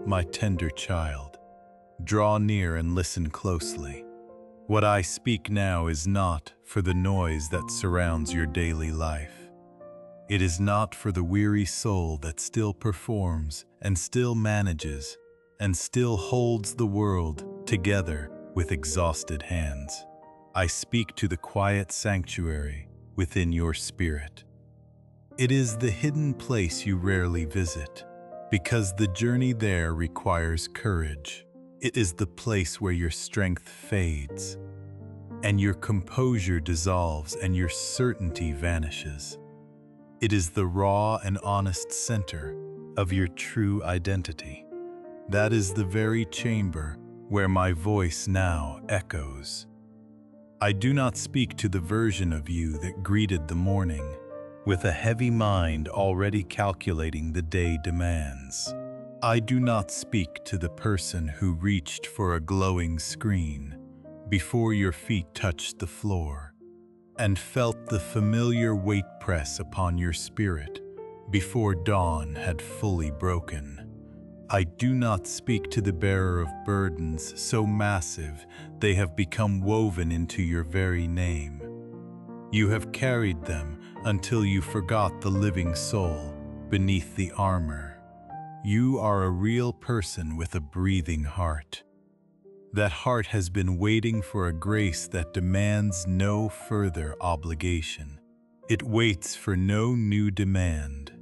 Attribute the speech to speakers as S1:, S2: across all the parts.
S1: my tender child. Draw near and listen closely. What I speak now is not for the noise that surrounds your daily life. It is not for the weary soul that still performs and still manages and still holds the world together with exhausted hands. I speak to the quiet sanctuary within your spirit. It is the hidden place you rarely visit, because the journey there requires courage. It is the place where your strength fades, and your composure dissolves, and your certainty vanishes. It is the raw and honest center of your true identity. That is the very chamber where my voice now echoes. I do not speak to the version of you that greeted the morning, with a heavy mind already calculating the day demands. I do not speak to the person who reached for a glowing screen before your feet touched the floor and felt the familiar weight press upon your spirit before dawn had fully broken. I do not speak to the bearer of burdens so massive they have become woven into your very name. You have carried them until you forgot the living soul beneath the armor. You are a real person with a breathing heart. That heart has been waiting for a grace that demands no further obligation. It waits for no new demand.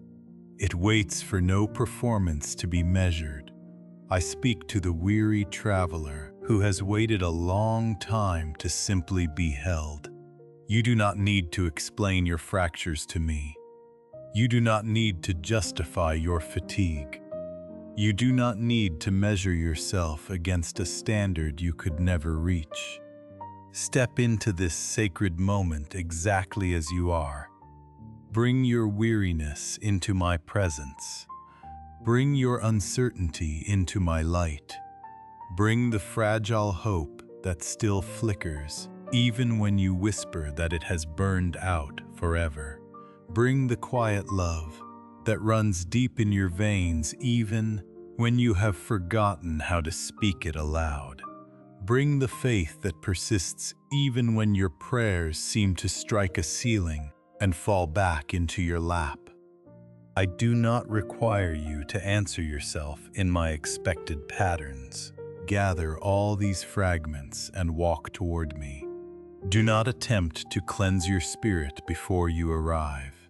S1: It waits for no performance to be measured. I speak to the weary traveler who has waited a long time to simply be held. You do not need to explain your fractures to me. You do not need to justify your fatigue. You do not need to measure yourself against a standard you could never reach. Step into this sacred moment exactly as you are. Bring your weariness into my presence. Bring your uncertainty into my light. Bring the fragile hope that still flickers, even when you whisper that it has burned out forever. Bring the quiet love that runs deep in your veins even when you have forgotten how to speak it aloud. Bring the faith that persists even when your prayers seem to strike a ceiling and fall back into your lap. I do not require you to answer yourself in my expected patterns. Gather all these fragments and walk toward me. Do not attempt to cleanse your spirit before you arrive.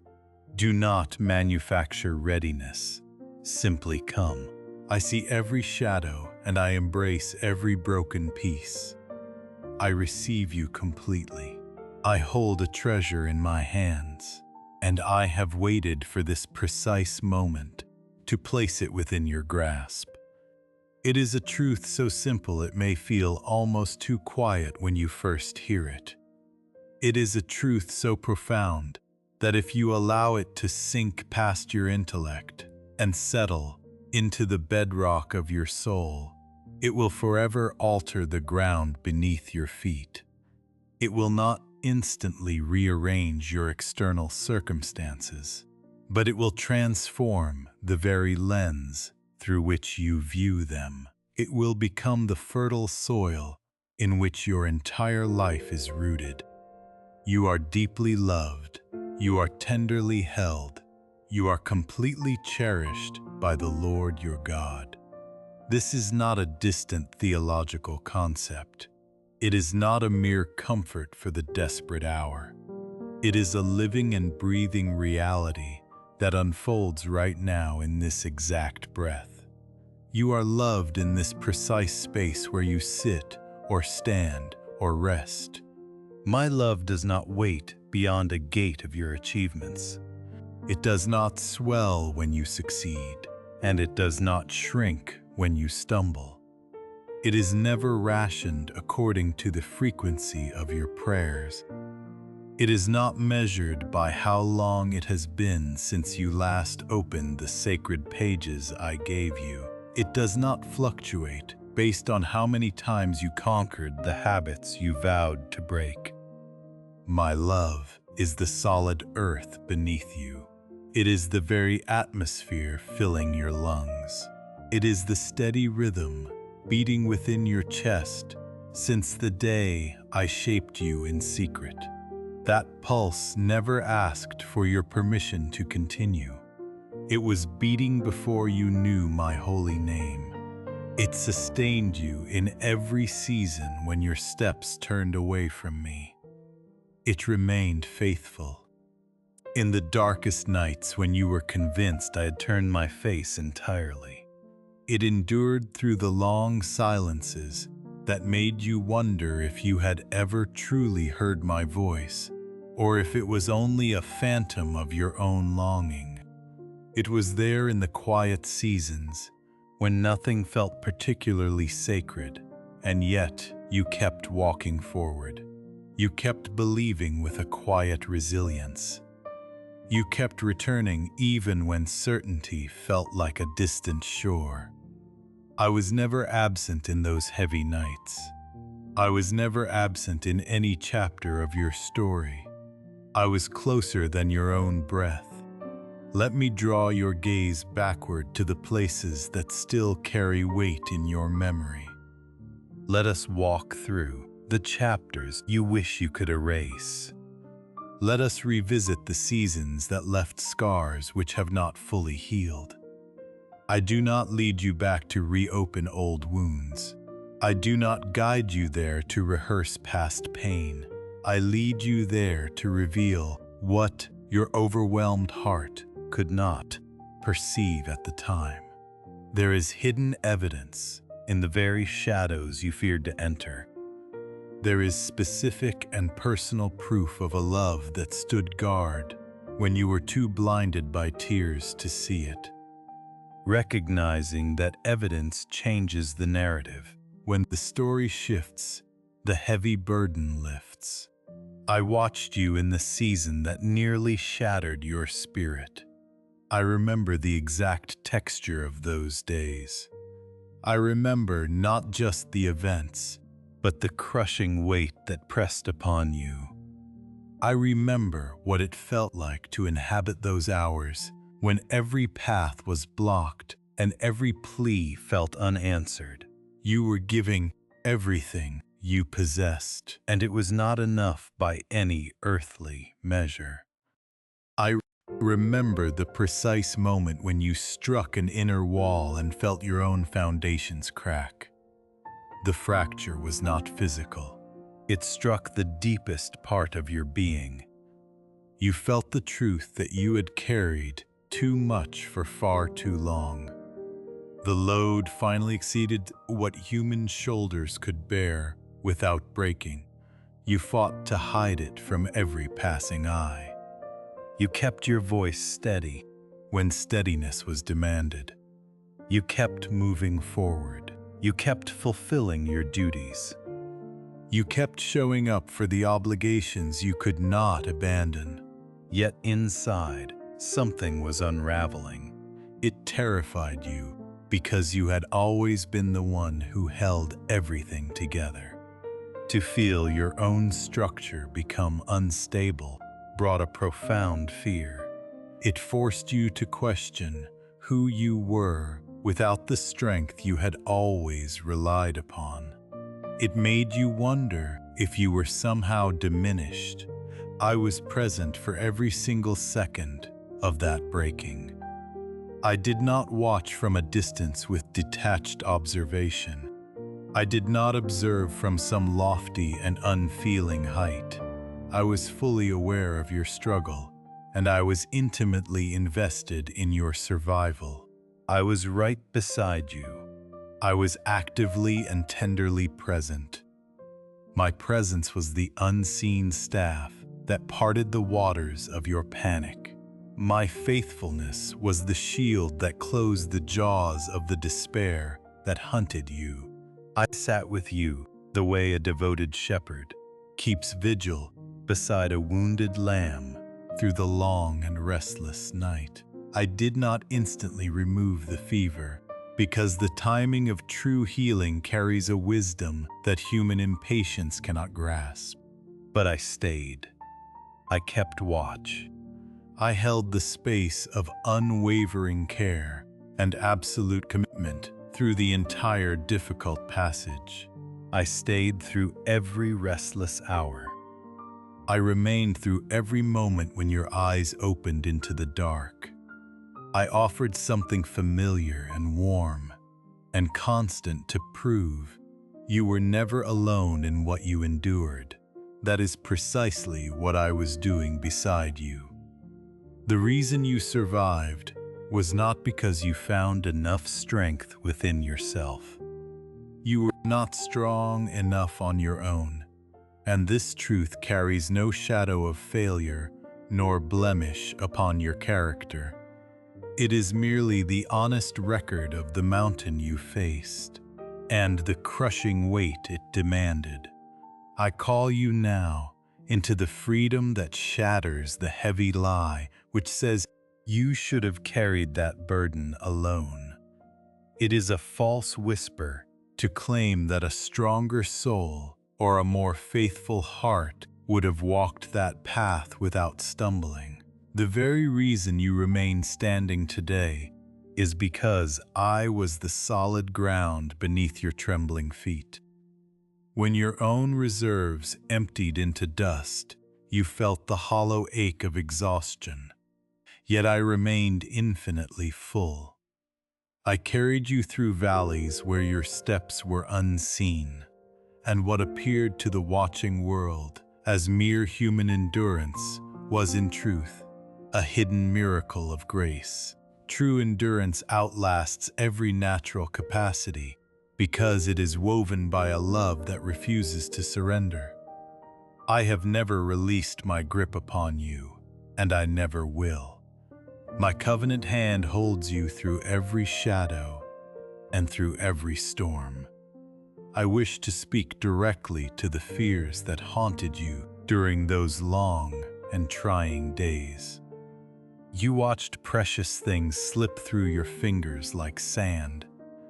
S1: Do not manufacture readiness. Simply come. I see every shadow and I embrace every broken piece. I receive you completely. I hold a treasure in my hands, and I have waited for this precise moment to place it within your grasp. It is a truth so simple it may feel almost too quiet when you first hear it. It is a truth so profound that if you allow it to sink past your intellect and settle into the bedrock of your soul, it will forever alter the ground beneath your feet. It will not instantly rearrange your external circumstances, but it will transform the very lens through which you view them. It will become the fertile soil in which your entire life is rooted. You are deeply loved. You are tenderly held. You are completely cherished by the Lord your God. This is not a distant theological concept. It is not a mere comfort for the desperate hour. It is a living and breathing reality that unfolds right now in this exact breath. You are loved in this precise space where you sit or stand or rest. My love does not wait beyond a gate of your achievements. It does not swell when you succeed, and it does not shrink when you stumble. It is never rationed according to the frequency of your prayers. It is not measured by how long it has been since you last opened the sacred pages I gave you. It does not fluctuate based on how many times you conquered the habits you vowed to break. My love is the solid earth beneath you. It is the very atmosphere filling your lungs. It is the steady rhythm beating within your chest since the day I shaped you in secret. That pulse never asked for your permission to continue. It was beating before you knew my holy name. It sustained you in every season when your steps turned away from me. It remained faithful. In the darkest nights when you were convinced I had turned my face entirely. It endured through the long silences that made you wonder if you had ever truly heard my voice, or if it was only a phantom of your own longing. It was there in the quiet seasons, when nothing felt particularly sacred, and yet you kept walking forward. You kept believing with a quiet resilience. You kept returning even when certainty felt like a distant shore. I was never absent in those heavy nights. I was never absent in any chapter of your story. I was closer than your own breath. Let me draw your gaze backward to the places that still carry weight in your memory. Let us walk through the chapters you wish you could erase. Let us revisit the seasons that left scars which have not fully healed. I do not lead you back to reopen old wounds. I do not guide you there to rehearse past pain. I lead you there to reveal what your overwhelmed heart could not perceive at the time. There is hidden evidence in the very shadows you feared to enter. There is specific and personal proof of a love that stood guard when you were too blinded by tears to see it. Recognizing that evidence changes the narrative. When the story shifts, the heavy burden lifts. I watched you in the season that nearly shattered your spirit. I remember the exact texture of those days. I remember not just the events, but the crushing weight that pressed upon you. I remember what it felt like to inhabit those hours when every path was blocked and every plea felt unanswered. You were giving everything you possessed, and it was not enough by any earthly measure. I remember the precise moment when you struck an inner wall and felt your own foundations crack. The fracture was not physical. It struck the deepest part of your being. You felt the truth that you had carried too much for far too long. The load finally exceeded what human shoulders could bear without breaking. You fought to hide it from every passing eye. You kept your voice steady when steadiness was demanded. You kept moving forward. You kept fulfilling your duties. You kept showing up for the obligations you could not abandon. Yet inside, something was unraveling. It terrified you because you had always been the one who held everything together. To feel your own structure become unstable brought a profound fear. It forced you to question who you were without the strength you had always relied upon. It made you wonder if you were somehow diminished. I was present for every single second of that breaking. I did not watch from a distance with detached observation. I did not observe from some lofty and unfeeling height. I was fully aware of your struggle, and I was intimately invested in your survival. I was right beside you. I was actively and tenderly present. My presence was the unseen staff that parted the waters of your panic. My faithfulness was the shield that closed the jaws of the despair that hunted you. I sat with you the way a devoted shepherd keeps vigil beside a wounded lamb through the long and restless night. I did not instantly remove the fever, because the timing of true healing carries a wisdom that human impatience cannot grasp. But I stayed. I kept watch. I held the space of unwavering care and absolute commitment. commitment through the entire difficult passage. I stayed through every restless hour. I remained through every moment when your eyes opened into the dark. I offered something familiar and warm and constant to prove you were never alone in what you endured. That is precisely what I was doing beside you. The reason you survived was not because you found enough strength within yourself. You were not strong enough on your own, and this truth carries no shadow of failure nor blemish upon your character. It is merely the honest record of the mountain you faced and the crushing weight it demanded. I call you now into the freedom that shatters the heavy lie which says you should have carried that burden alone. It is a false whisper to claim that a stronger soul or a more faithful heart would have walked that path without stumbling. The very reason you remain standing today is because I was the solid ground beneath your trembling feet. When your own reserves emptied into dust, you felt the hollow ache of exhaustion. Yet I remained infinitely full. I carried you through valleys where your steps were unseen, and what appeared to the watching world as mere human endurance was in truth a hidden miracle of grace. True endurance outlasts every natural capacity because it is woven by a love that refuses to surrender. I have never released my grip upon you, and I never will. My covenant hand holds you through every shadow and through every storm. I wish to speak directly to the fears that haunted you during those long and trying days. You watched precious things slip through your fingers like sand,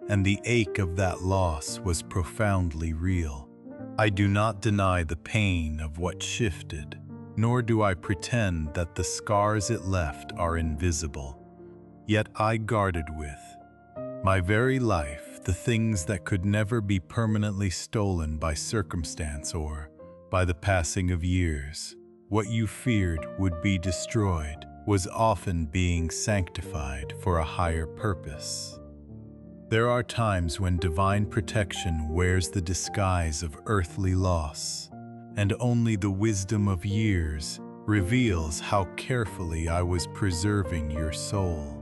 S1: and the ache of that loss was profoundly real. I do not deny the pain of what shifted, nor do I pretend that the scars it left are invisible. Yet I guarded with my very life the things that could never be permanently stolen by circumstance or by the passing of years. What you feared would be destroyed was often being sanctified for a higher purpose. There are times when divine protection wears the disguise of earthly loss, and only the wisdom of years reveals how carefully I was preserving your soul.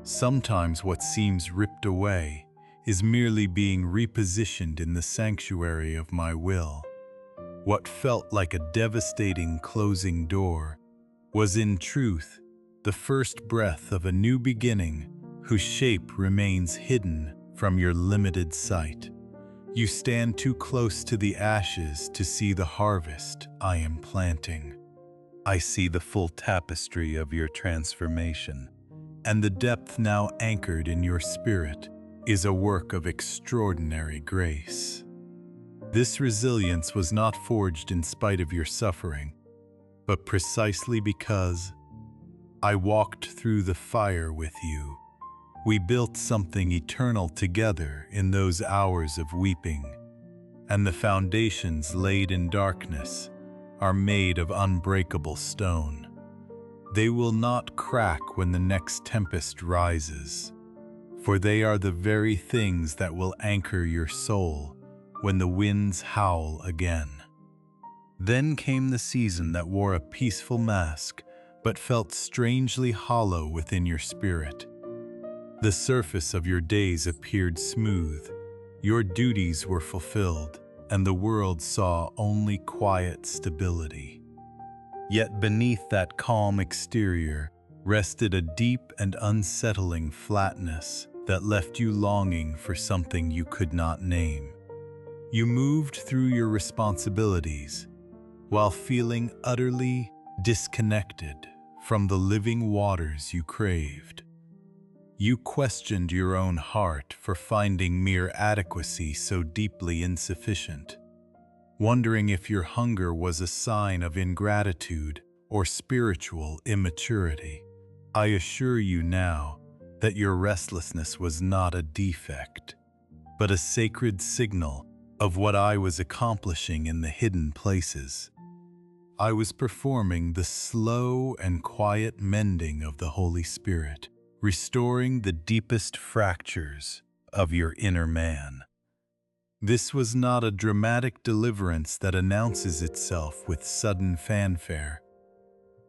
S1: Sometimes what seems ripped away is merely being repositioned in the sanctuary of my will. What felt like a devastating closing door was in truth the first breath of a new beginning whose shape remains hidden from your limited sight. You stand too close to the ashes to see the harvest I am planting. I see the full tapestry of your transformation, and the depth now anchored in your spirit is a work of extraordinary grace. This resilience was not forged in spite of your suffering, but precisely because I walked through the fire with you. We built something eternal together in those hours of weeping, and the foundations laid in darkness are made of unbreakable stone. They will not crack when the next tempest rises, for they are the very things that will anchor your soul when the winds howl again. Then came the season that wore a peaceful mask but felt strangely hollow within your spirit. The surface of your days appeared smooth, your duties were fulfilled, and the world saw only quiet stability. Yet beneath that calm exterior rested a deep and unsettling flatness that left you longing for something you could not name. You moved through your responsibilities while feeling utterly disconnected from the living waters you craved. You questioned your own heart for finding mere adequacy so deeply insufficient, wondering if your hunger was a sign of ingratitude or spiritual immaturity. I assure you now that your restlessness was not a defect, but a sacred signal of what I was accomplishing in the hidden places. I was performing the slow and quiet mending of the Holy Spirit, restoring the deepest fractures of your inner man. This was not a dramatic deliverance that announces itself with sudden fanfare,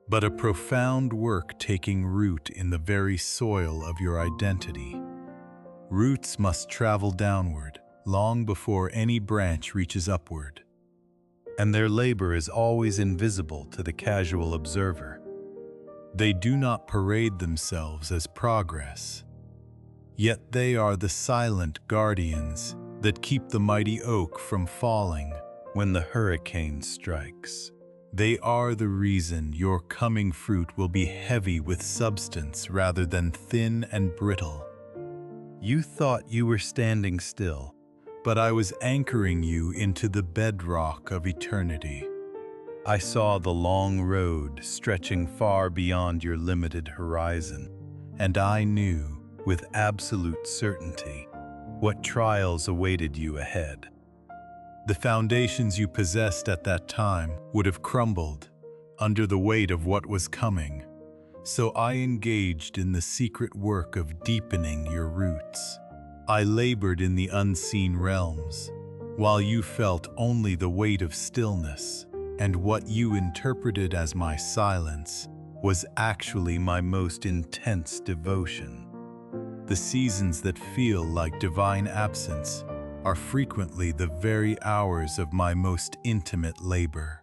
S1: but a profound work taking root in the very soil of your identity. Roots must travel downward long before any branch reaches upward, and their labor is always invisible to the casual observer. They do not parade themselves as progress, yet they are the silent guardians that keep the mighty oak from falling when the hurricane strikes. They are the reason your coming fruit will be heavy with substance rather than thin and brittle. You thought you were standing still, but I was anchoring you into the bedrock of eternity. I saw the long road stretching far beyond your limited horizon, and I knew with absolute certainty what trials awaited you ahead. The foundations you possessed at that time would have crumbled under the weight of what was coming, so I engaged in the secret work of deepening your roots. I labored in the unseen realms, while you felt only the weight of stillness, and what you interpreted as my silence was actually my most intense devotion. The seasons that feel like divine absence are frequently the very hours of my most intimate labor.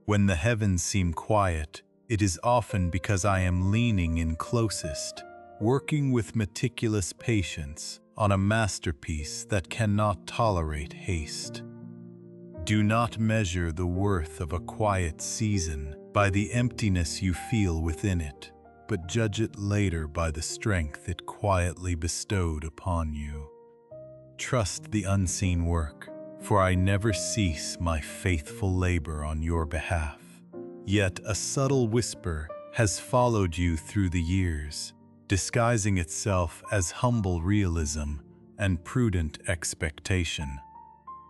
S1: When the heavens seem quiet, it is often because I am leaning in closest, working with meticulous patience on a masterpiece that cannot tolerate haste. Do not measure the worth of a quiet season by the emptiness you feel within it, but judge it later by the strength it quietly bestowed upon you. Trust the unseen work, for I never cease my faithful labor on your behalf. Yet a subtle whisper has followed you through the years, disguising itself as humble realism and prudent expectation.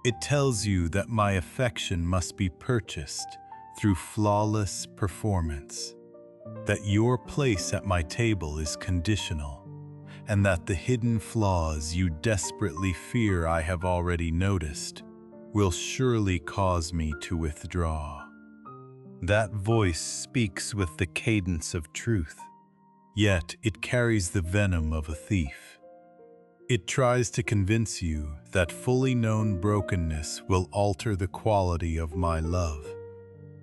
S1: It tells you that my affection must be purchased through flawless performance, that your place at my table is conditional, and that the hidden flaws you desperately fear I have already noticed will surely cause me to withdraw. That voice speaks with the cadence of truth, yet it carries the venom of a thief. It tries to convince you that fully known brokenness will alter the quality of my love,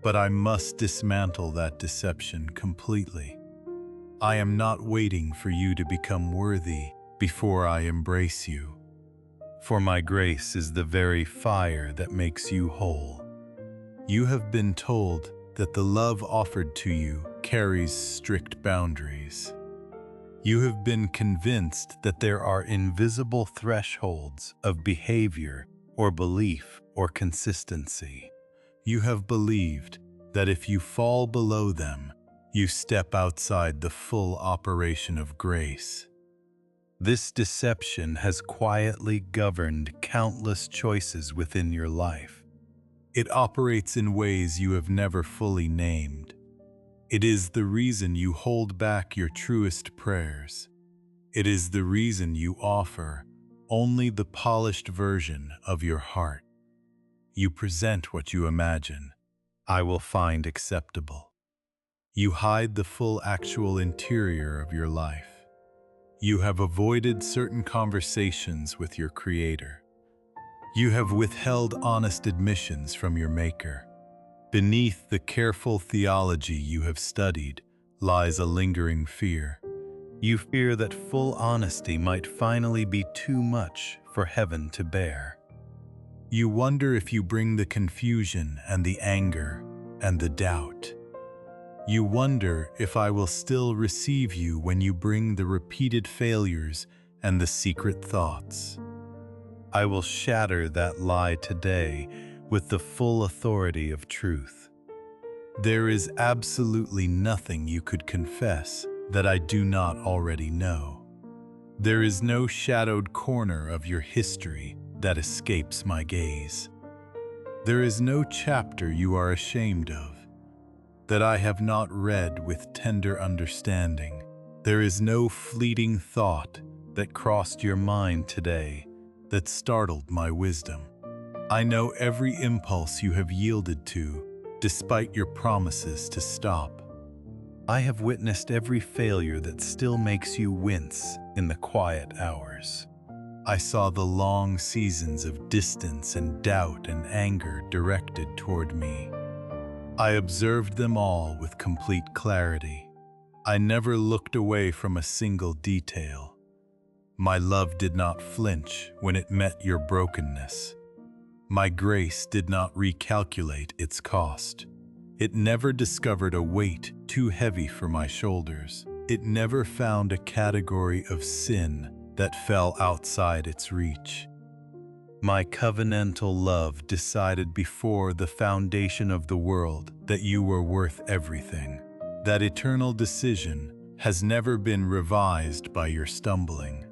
S1: but I must dismantle that deception completely. I am not waiting for you to become worthy before I embrace you, for my grace is the very fire that makes you whole. You have been told that the love offered to you carries strict boundaries. You have been convinced that there are invisible thresholds of behavior or belief or consistency. You have believed that if you fall below them, you step outside the full operation of grace. This deception has quietly governed countless choices within your life. It operates in ways you have never fully named. It is the reason you hold back your truest prayers. It is the reason you offer only the polished version of your heart. You present what you imagine I will find acceptable. You hide the full actual interior of your life. You have avoided certain conversations with your Creator. You have withheld honest admissions from your Maker. Beneath the careful theology you have studied lies a lingering fear. You fear that full honesty might finally be too much for heaven to bear. You wonder if you bring the confusion and the anger and the doubt. You wonder if I will still receive you when you bring the repeated failures and the secret thoughts. I will shatter that lie today with the full authority of truth. There is absolutely nothing you could confess that I do not already know. There is no shadowed corner of your history that escapes my gaze. There is no chapter you are ashamed of that I have not read with tender understanding. There is no fleeting thought that crossed your mind today that startled my wisdom. I know every impulse you have yielded to, despite your promises to stop. I have witnessed every failure that still makes you wince in the quiet hours. I saw the long seasons of distance and doubt and anger directed toward me. I observed them all with complete clarity. I never looked away from a single detail. My love did not flinch when it met your brokenness. My grace did not recalculate its cost. It never discovered a weight too heavy for my shoulders. It never found a category of sin that fell outside its reach. My covenantal love decided before the foundation of the world that you were worth everything. That eternal decision has never been revised by your stumbling.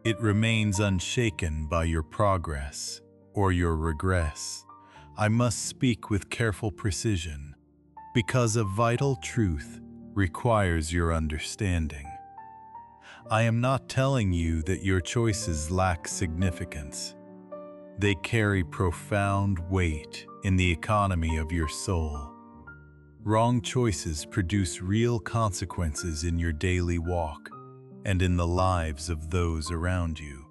S1: It remains unshaken by your progress or your regress. I must speak with careful precision, because a vital truth requires your understanding. I am not telling you that your choices lack significance. They carry profound weight in the economy of your soul. Wrong choices produce real consequences in your daily walk and in the lives of those around you.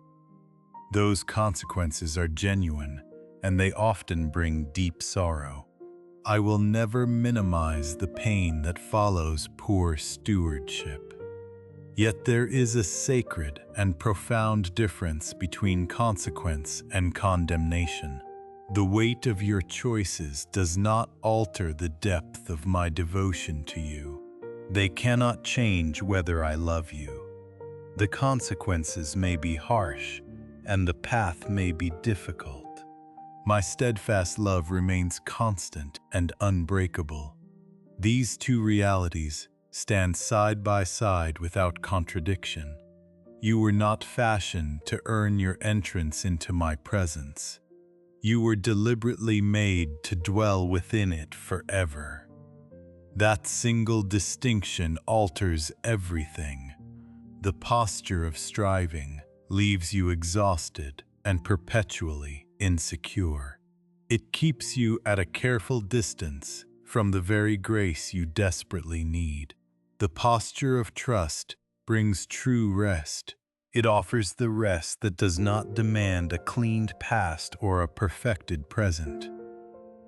S1: Those consequences are genuine, and they often bring deep sorrow. I will never minimize the pain that follows poor stewardship. Yet there is a sacred and profound difference between consequence and condemnation. The weight of your choices does not alter the depth of my devotion to you. They cannot change whether I love you. The consequences may be harsh, and the path may be difficult. My steadfast love remains constant and unbreakable. These two realities stand side by side without contradiction. You were not fashioned to earn your entrance into my presence. You were deliberately made to dwell within it forever. That single distinction alters everything. The posture of striving leaves you exhausted and perpetually insecure. It keeps you at a careful distance from the very grace you desperately need. The posture of trust brings true rest. It offers the rest that does not demand a cleaned past or a perfected present.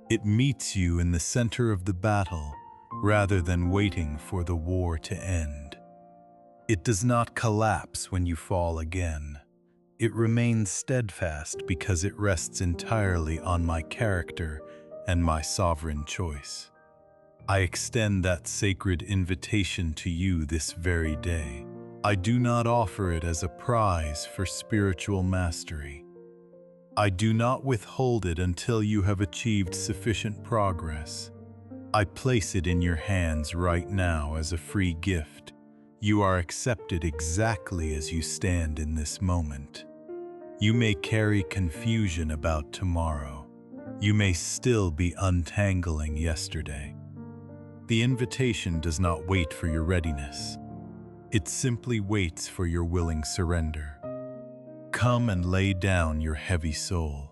S1: It meets you in the center of the battle rather than waiting for the war to end. It does not collapse when you fall again. It remains steadfast because it rests entirely on my character and my sovereign choice. I extend that sacred invitation to you this very day. I do not offer it as a prize for spiritual mastery. I do not withhold it until you have achieved sufficient progress. I place it in your hands right now as a free gift. You are accepted exactly as you stand in this moment. You may carry confusion about tomorrow. You may still be untangling yesterday. The invitation does not wait for your readiness. It simply waits for your willing surrender. Come and lay down your heavy soul.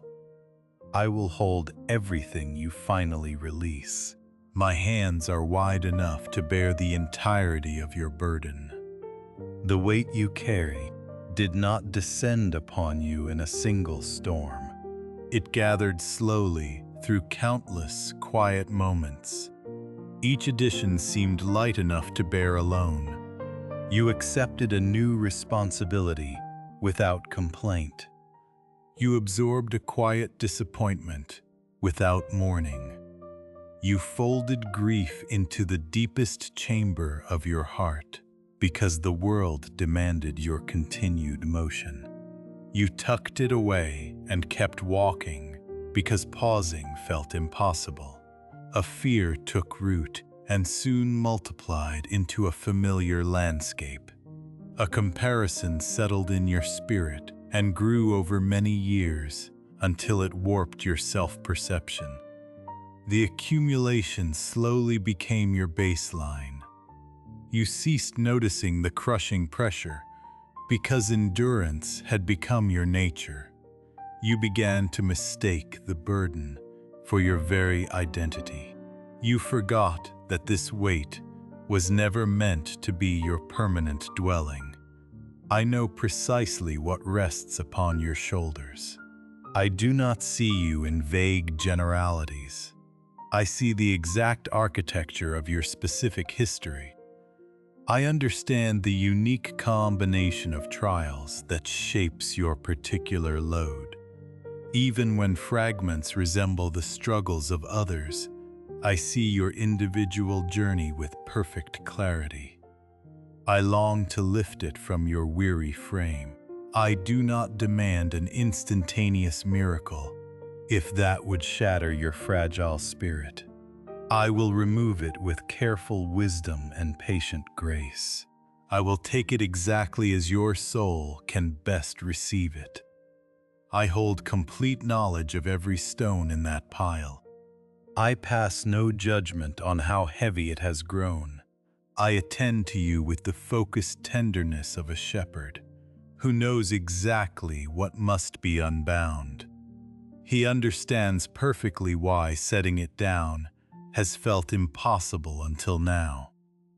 S1: I will hold everything you finally release. My hands are wide enough to bear the entirety of your burden. The weight you carry did not descend upon you in a single storm. It gathered slowly through countless quiet moments. Each addition seemed light enough to bear alone. You accepted a new responsibility without complaint. You absorbed a quiet disappointment without mourning. You folded grief into the deepest chamber of your heart because the world demanded your continued motion. You tucked it away and kept walking because pausing felt impossible. A fear took root and soon multiplied into a familiar landscape. A comparison settled in your spirit and grew over many years until it warped your self-perception. The accumulation slowly became your baseline. You ceased noticing the crushing pressure because endurance had become your nature. You began to mistake the burden for your very identity. You forgot that this weight was never meant to be your permanent dwelling. I know precisely what rests upon your shoulders. I do not see you in vague generalities. I see the exact architecture of your specific history. I understand the unique combination of trials that shapes your particular load. Even when fragments resemble the struggles of others, I see your individual journey with perfect clarity. I long to lift it from your weary frame. I do not demand an instantaneous miracle, if that would shatter your fragile spirit. I will remove it with careful wisdom and patient grace. I will take it exactly as your soul can best receive it. I hold complete knowledge of every stone in that pile. I pass no judgment on how heavy it has grown. I attend to you with the focused tenderness of a shepherd who knows exactly what must be unbound. He understands perfectly why setting it down has felt impossible until now.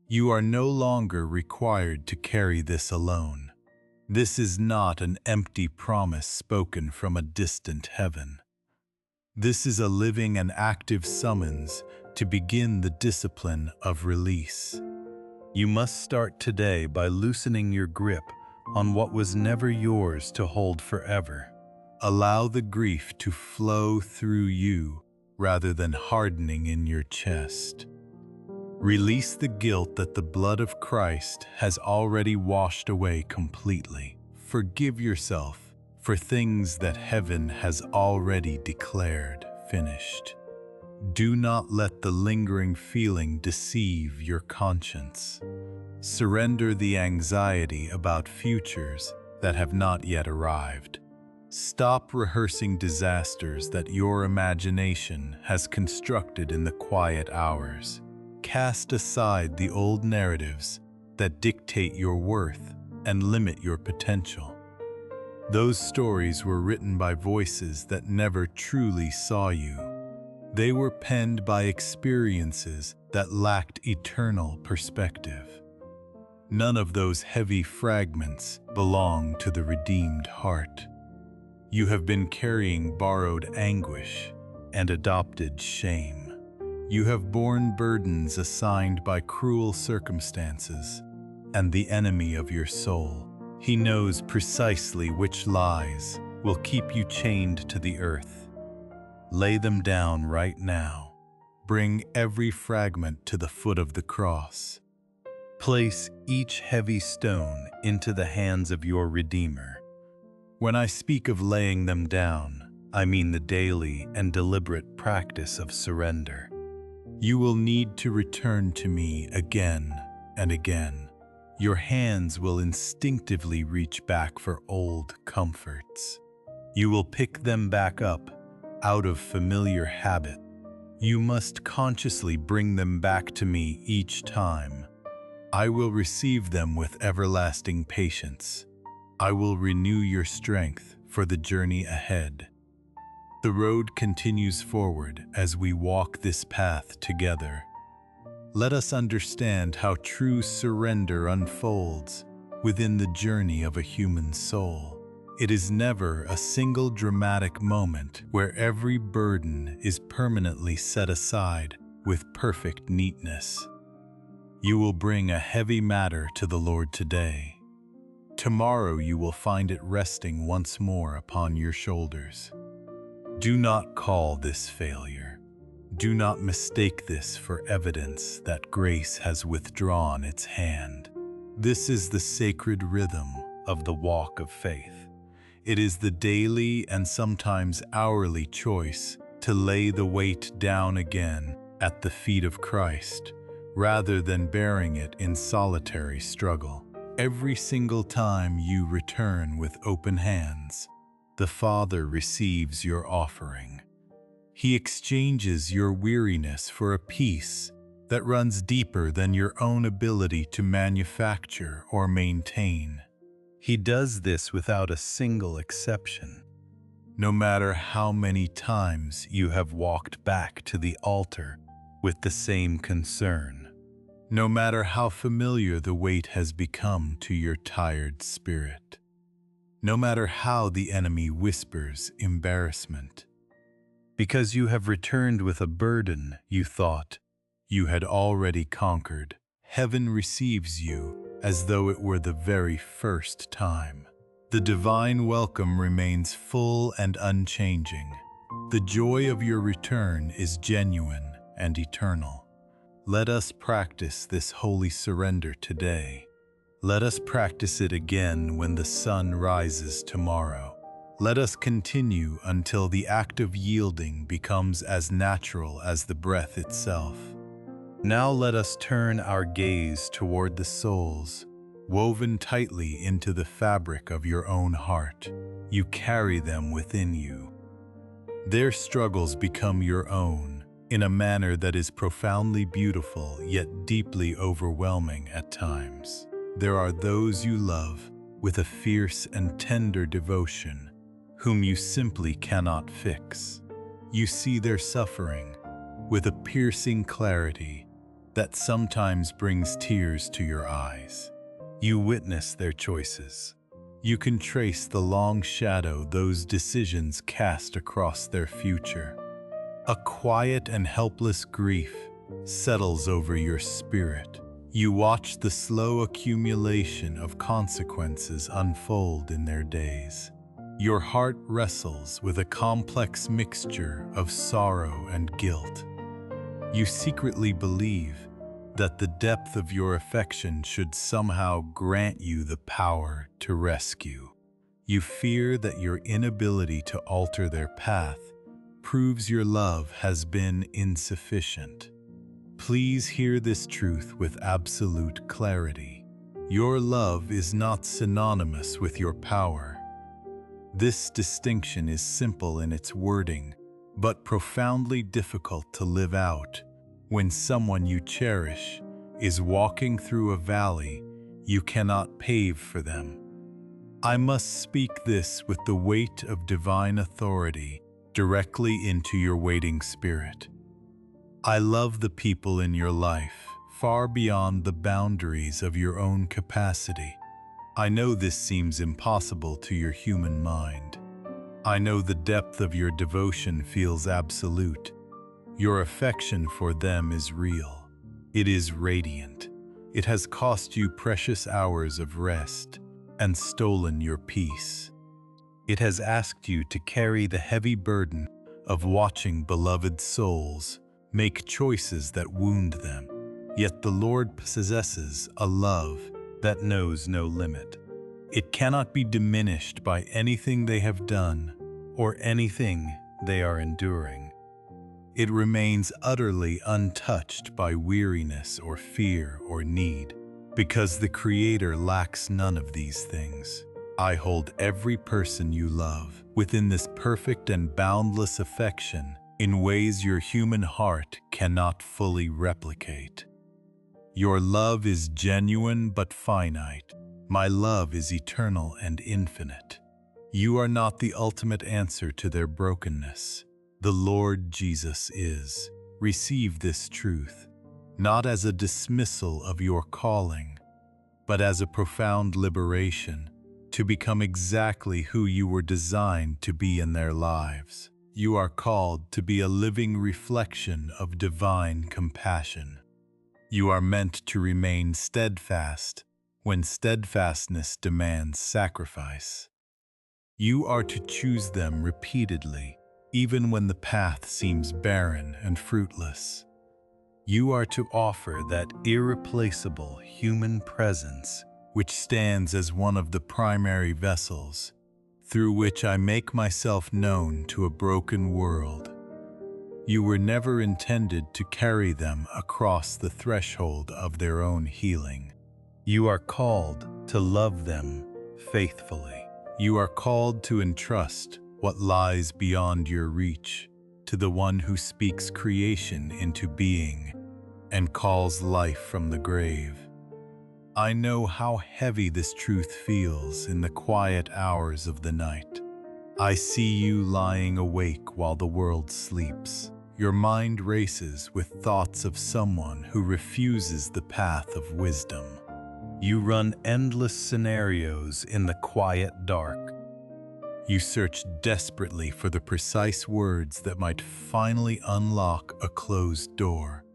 S1: You are no longer required to carry this alone. This is not an empty promise spoken from a distant heaven. This is a living and active summons to begin the discipline of release. You must start today by loosening your grip on what was never yours to hold forever. Allow the grief to flow through you rather than hardening in your chest. Release the guilt that the blood of Christ has already washed away completely. Forgive yourself for things that heaven has already declared finished. Do not let the lingering feeling deceive your conscience. Surrender the anxiety about futures that have not yet arrived. Stop rehearsing disasters that your imagination has constructed in the quiet hours. Cast aside the old narratives that dictate your worth and limit your potential. Those stories were written by voices that never truly saw you. They were penned by experiences that lacked eternal perspective. None of those heavy fragments belong to the redeemed heart. You have been carrying borrowed anguish and adopted shame. You have borne burdens assigned by cruel circumstances and the enemy of your soul. He knows precisely which lies will keep you chained to the earth. Lay them down right now. Bring every fragment to the foot of the cross. Place each heavy stone into the hands of your Redeemer. When I speak of laying them down, I mean the daily and deliberate practice of surrender. You will need to return to me again and again. Your hands will instinctively reach back for old comforts. You will pick them back up out of familiar habit. You must consciously bring them back to me each time. I will receive them with everlasting patience. I will renew your strength for the journey ahead. The road continues forward as we walk this path together. Let us understand how true surrender unfolds within the journey of a human soul. It is never a single dramatic moment where every burden is permanently set aside with perfect neatness. You will bring a heavy matter to the Lord today. Tomorrow you will find it resting once more upon your shoulders. Do not call this failure. Do not mistake this for evidence that grace has withdrawn its hand. This is the sacred rhythm of the walk of faith. It is the daily and sometimes hourly choice to lay the weight down again at the feet of Christ, rather than bearing it in solitary struggle. Every single time you return with open hands, the Father receives your offering. He exchanges your weariness for a peace that runs deeper than your own ability to manufacture or maintain. He does this without a single exception. No matter how many times you have walked back to the altar with the same concern, no matter how familiar the weight has become to your tired spirit, no matter how the enemy whispers embarrassment, because you have returned with a burden you thought you had already conquered, heaven receives you as though it were the very first time. The divine welcome remains full and unchanging. The joy of your return is genuine and eternal. Let us practice this holy surrender today. Let us practice it again when the sun rises tomorrow. Let us continue until the act of yielding becomes as natural as the breath itself. Now let us turn our gaze toward the souls, woven tightly into the fabric of your own heart. You carry them within you. Their struggles become your own in a manner that is profoundly beautiful yet deeply overwhelming at times. There are those you love with a fierce and tender devotion, whom you simply cannot fix. You see their suffering with a piercing clarity that sometimes brings tears to your eyes. You witness their choices. You can trace the long shadow those decisions cast across their future. A quiet and helpless grief settles over your spirit. You watch the slow accumulation of consequences unfold in their days. Your heart wrestles with a complex mixture of sorrow and guilt. You secretly believe that the depth of your affection should somehow grant you the power to rescue. You fear that your inability to alter their path proves your love has been insufficient. Please hear this truth with absolute clarity. Your love is not synonymous with your power. This distinction is simple in its wording, but profoundly difficult to live out when someone you cherish is walking through a valley you cannot pave for them. I must speak this with the weight of divine authority directly into your waiting spirit. I love the people in your life far beyond the boundaries of your own capacity. I know this seems impossible to your human mind. I know the depth of your devotion feels absolute. Your affection for them is real. It is radiant. It has cost you precious hours of rest and stolen your peace. It has asked you to carry the heavy burden of watching beloved souls make choices that wound them. Yet the Lord possesses a love that knows no limit. It cannot be diminished by anything they have done or anything they are enduring. It remains utterly untouched by weariness or fear or need, because the Creator lacks none of these things. I hold every person you love within this perfect and boundless affection in ways your human heart cannot fully replicate. Your love is genuine but finite. My love is eternal and infinite. You are not the ultimate answer to their brokenness. The Lord Jesus is. Receive this truth, not as a dismissal of your calling, but as a profound liberation to become exactly who you were designed to be in their lives. You are called to be a living reflection of divine compassion. You are meant to remain steadfast when steadfastness demands sacrifice. You are to choose them repeatedly, even when the path seems barren and fruitless. You are to offer that irreplaceable human presence which stands as one of the primary vessels through which I make myself known to a broken world. You were never intended to carry them across the threshold of their own healing. You are called to love them faithfully. You are called to entrust what lies beyond your reach to the one who speaks creation into being and calls life from the grave. I know how heavy this truth feels in the quiet hours of the night. I see you lying awake while the world sleeps. Your mind races with thoughts of someone who refuses the path of wisdom. You run endless scenarios in the quiet dark. You search desperately for the precise words that might finally unlock a closed door.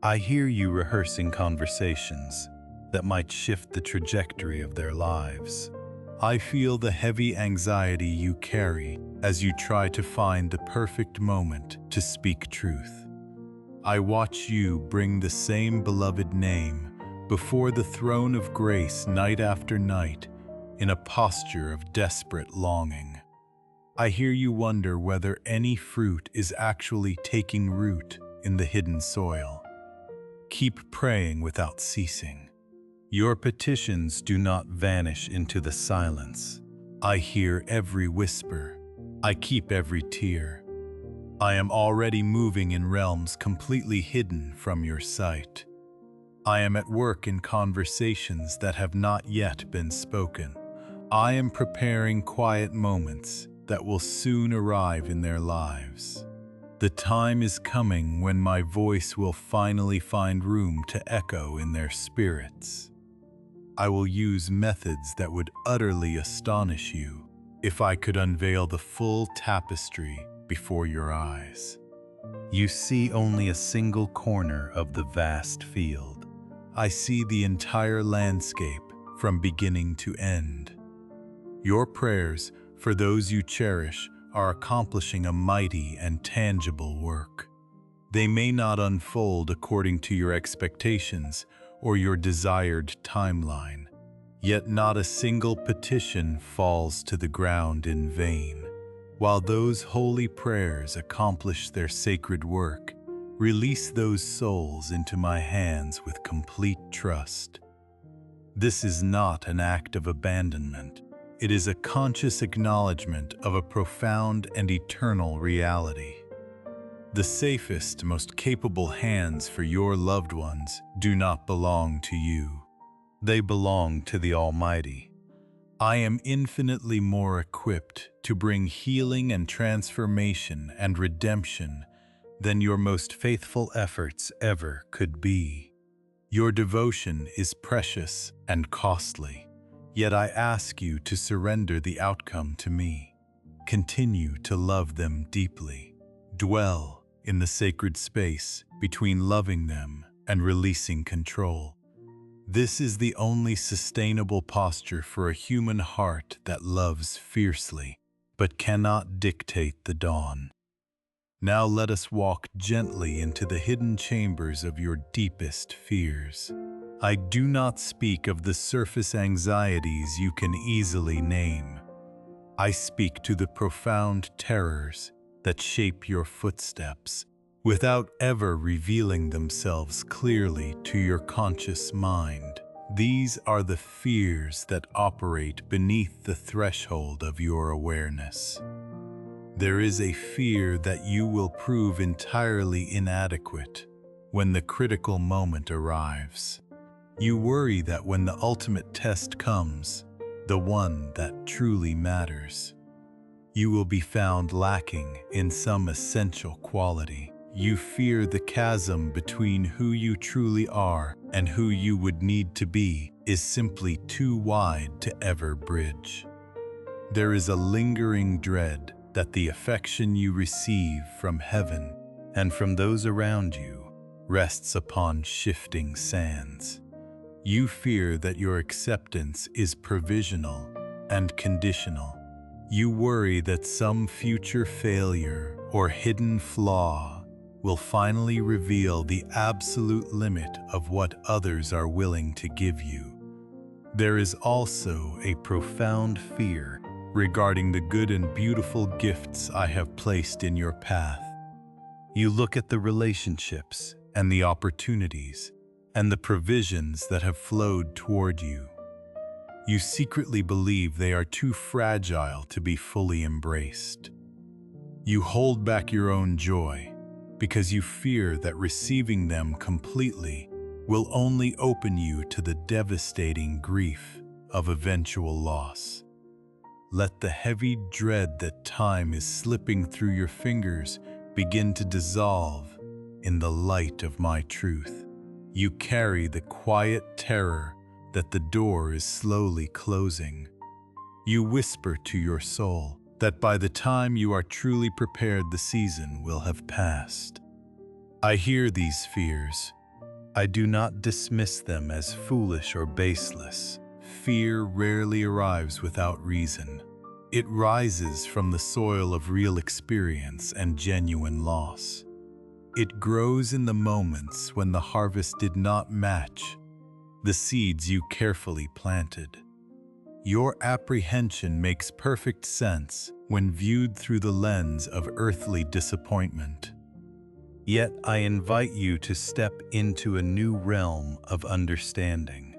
S1: I hear you rehearsing conversations that might shift the trajectory of their lives. I feel the heavy anxiety you carry as you try to find the perfect moment to speak truth. I watch you bring the same beloved name before the throne of grace night after night in a posture of desperate longing. I hear you wonder whether any fruit is actually taking root in the hidden soil. Keep praying without ceasing. Your petitions do not vanish into the silence. I hear every whisper. I keep every tear. I am already moving in realms completely hidden from your sight. I am at work in conversations that have not yet been spoken. I am preparing quiet moments that will soon arrive in their lives. The time is coming when my voice will finally find room to echo in their spirits. I will use methods that would utterly astonish you if I could unveil the full tapestry before your eyes. You see only a single corner of the vast field. I see the entire landscape from beginning to end. Your prayers for those you cherish are accomplishing a mighty and tangible work. They may not unfold according to your expectations or your desired timeline, yet not a single petition falls to the ground in vain. While those holy prayers accomplish their sacred work, release those souls into my hands with complete trust. This is not an act of abandonment. It is a conscious acknowledgement of a profound and eternal reality. The safest, most capable hands for your loved ones do not belong to you. They belong to the Almighty. I am infinitely more equipped to bring healing and transformation and redemption than your most faithful efforts ever could be. Your devotion is precious and costly, yet I ask you to surrender the outcome to me. Continue to love them deeply. Dwell in the sacred space between loving them and releasing control. This is the only sustainable posture for a human heart that loves fiercely, but cannot dictate the dawn. Now let us walk gently into the hidden chambers of your deepest fears. I do not speak of the surface anxieties you can easily name. I speak to the profound terrors that shape your footsteps without ever revealing themselves clearly to your conscious mind. These are the fears that operate beneath the threshold of your awareness. There is a fear that you will prove entirely inadequate when the critical moment arrives. You worry that when the ultimate test comes, the one that truly matters, you will be found lacking in some essential quality. You fear the chasm between who you truly are and who you would need to be is simply too wide to ever bridge. There is a lingering dread that the affection you receive from heaven and from those around you rests upon shifting sands. You fear that your acceptance is provisional and conditional. You worry that some future failure or hidden flaw will finally reveal the absolute limit of what others are willing to give you. There is also a profound fear regarding the good and beautiful gifts I have placed in your path. You look at the relationships and the opportunities, and the provisions that have flowed toward you. You secretly believe they are too fragile to be fully embraced. You hold back your own joy because you fear that receiving them completely will only open you to the devastating grief of eventual loss. Let the heavy dread that time is slipping through your fingers begin to dissolve in the light of my truth. You carry the quiet terror that the door is slowly closing. You whisper to your soul that by the time you are truly prepared, the season will have passed. I hear these fears. I do not dismiss them as foolish or baseless. Fear rarely arrives without reason. It rises from the soil of real experience and genuine loss. It grows in the moments when the harvest did not match the seeds you carefully planted. Your apprehension makes perfect sense when viewed through the lens of earthly disappointment. Yet I invite you to step into a new realm of understanding.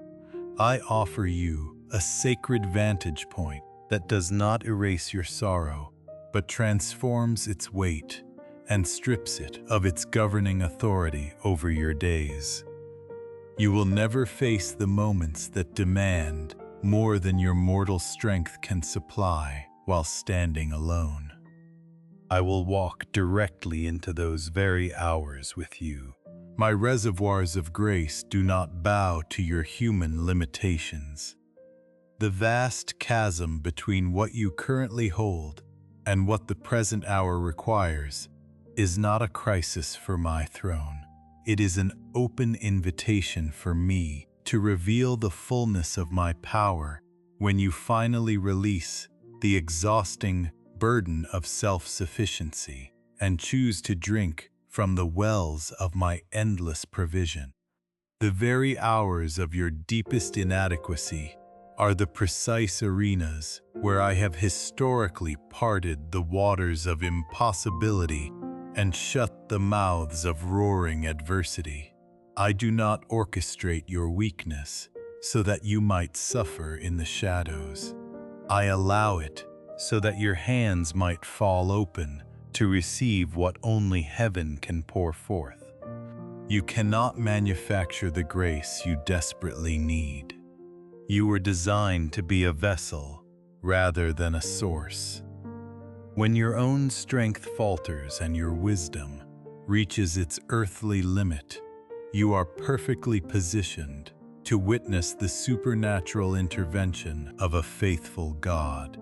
S1: I offer you a sacred vantage point that does not erase your sorrow, but transforms its weight and strips it of its governing authority over your days. You will never face the moments that demand more than your mortal strength can supply while standing alone. I will walk directly into those very hours with you. My reservoirs of grace do not bow to your human limitations. The vast chasm between what you currently hold and what the present hour requires is not a crisis for my throne. It is an open invitation for me to reveal the fullness of my power when you finally release the exhausting burden of self-sufficiency and choose to drink from the wells of my endless provision. The very hours of your deepest inadequacy are the precise arenas where I have historically parted the waters of impossibility and shut the mouths of roaring adversity. I do not orchestrate your weakness so that you might suffer in the shadows. I allow it so that your hands might fall open to receive what only heaven can pour forth. You cannot manufacture the grace you desperately need. You were designed to be a vessel rather than a source. When your own strength falters and your wisdom reaches its earthly limit, you are perfectly positioned to witness the supernatural intervention of a faithful God.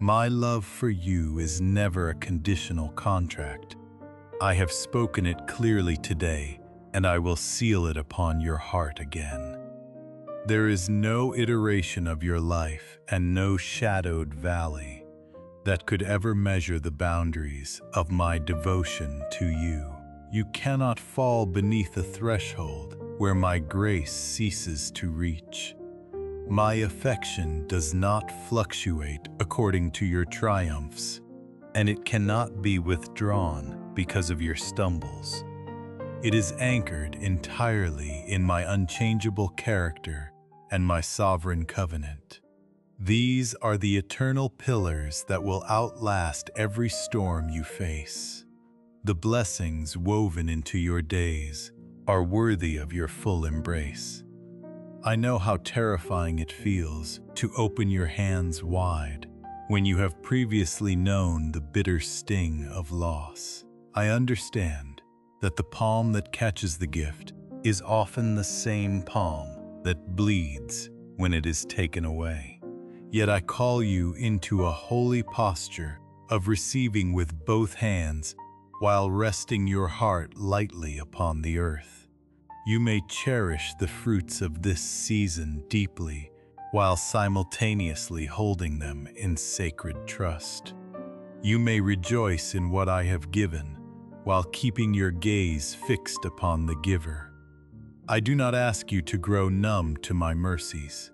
S1: My love for you is never a conditional contract. I have spoken it clearly today, and I will seal it upon your heart again. There is no iteration of your life and no shadowed valley that could ever measure the boundaries of my devotion to you. You cannot fall beneath a threshold where my grace ceases to reach. My affection does not fluctuate according to your triumphs, and it cannot be withdrawn because of your stumbles. It is anchored entirely in my unchangeable character and my sovereign covenant. These are the eternal pillars that will outlast every storm you face. The blessings woven into your days are worthy of your full embrace. I know how terrifying it feels to open your hands wide when you have previously known the bitter sting of loss. I understand that the palm that catches the gift is often the same palm that bleeds when it is taken away. Yet I call you into a holy posture of receiving with both hands while resting your heart lightly upon the earth. You may cherish the fruits of this season deeply while simultaneously holding them in sacred trust. You may rejoice in what I have given while keeping your gaze fixed upon the giver. I do not ask you to grow numb to my mercies.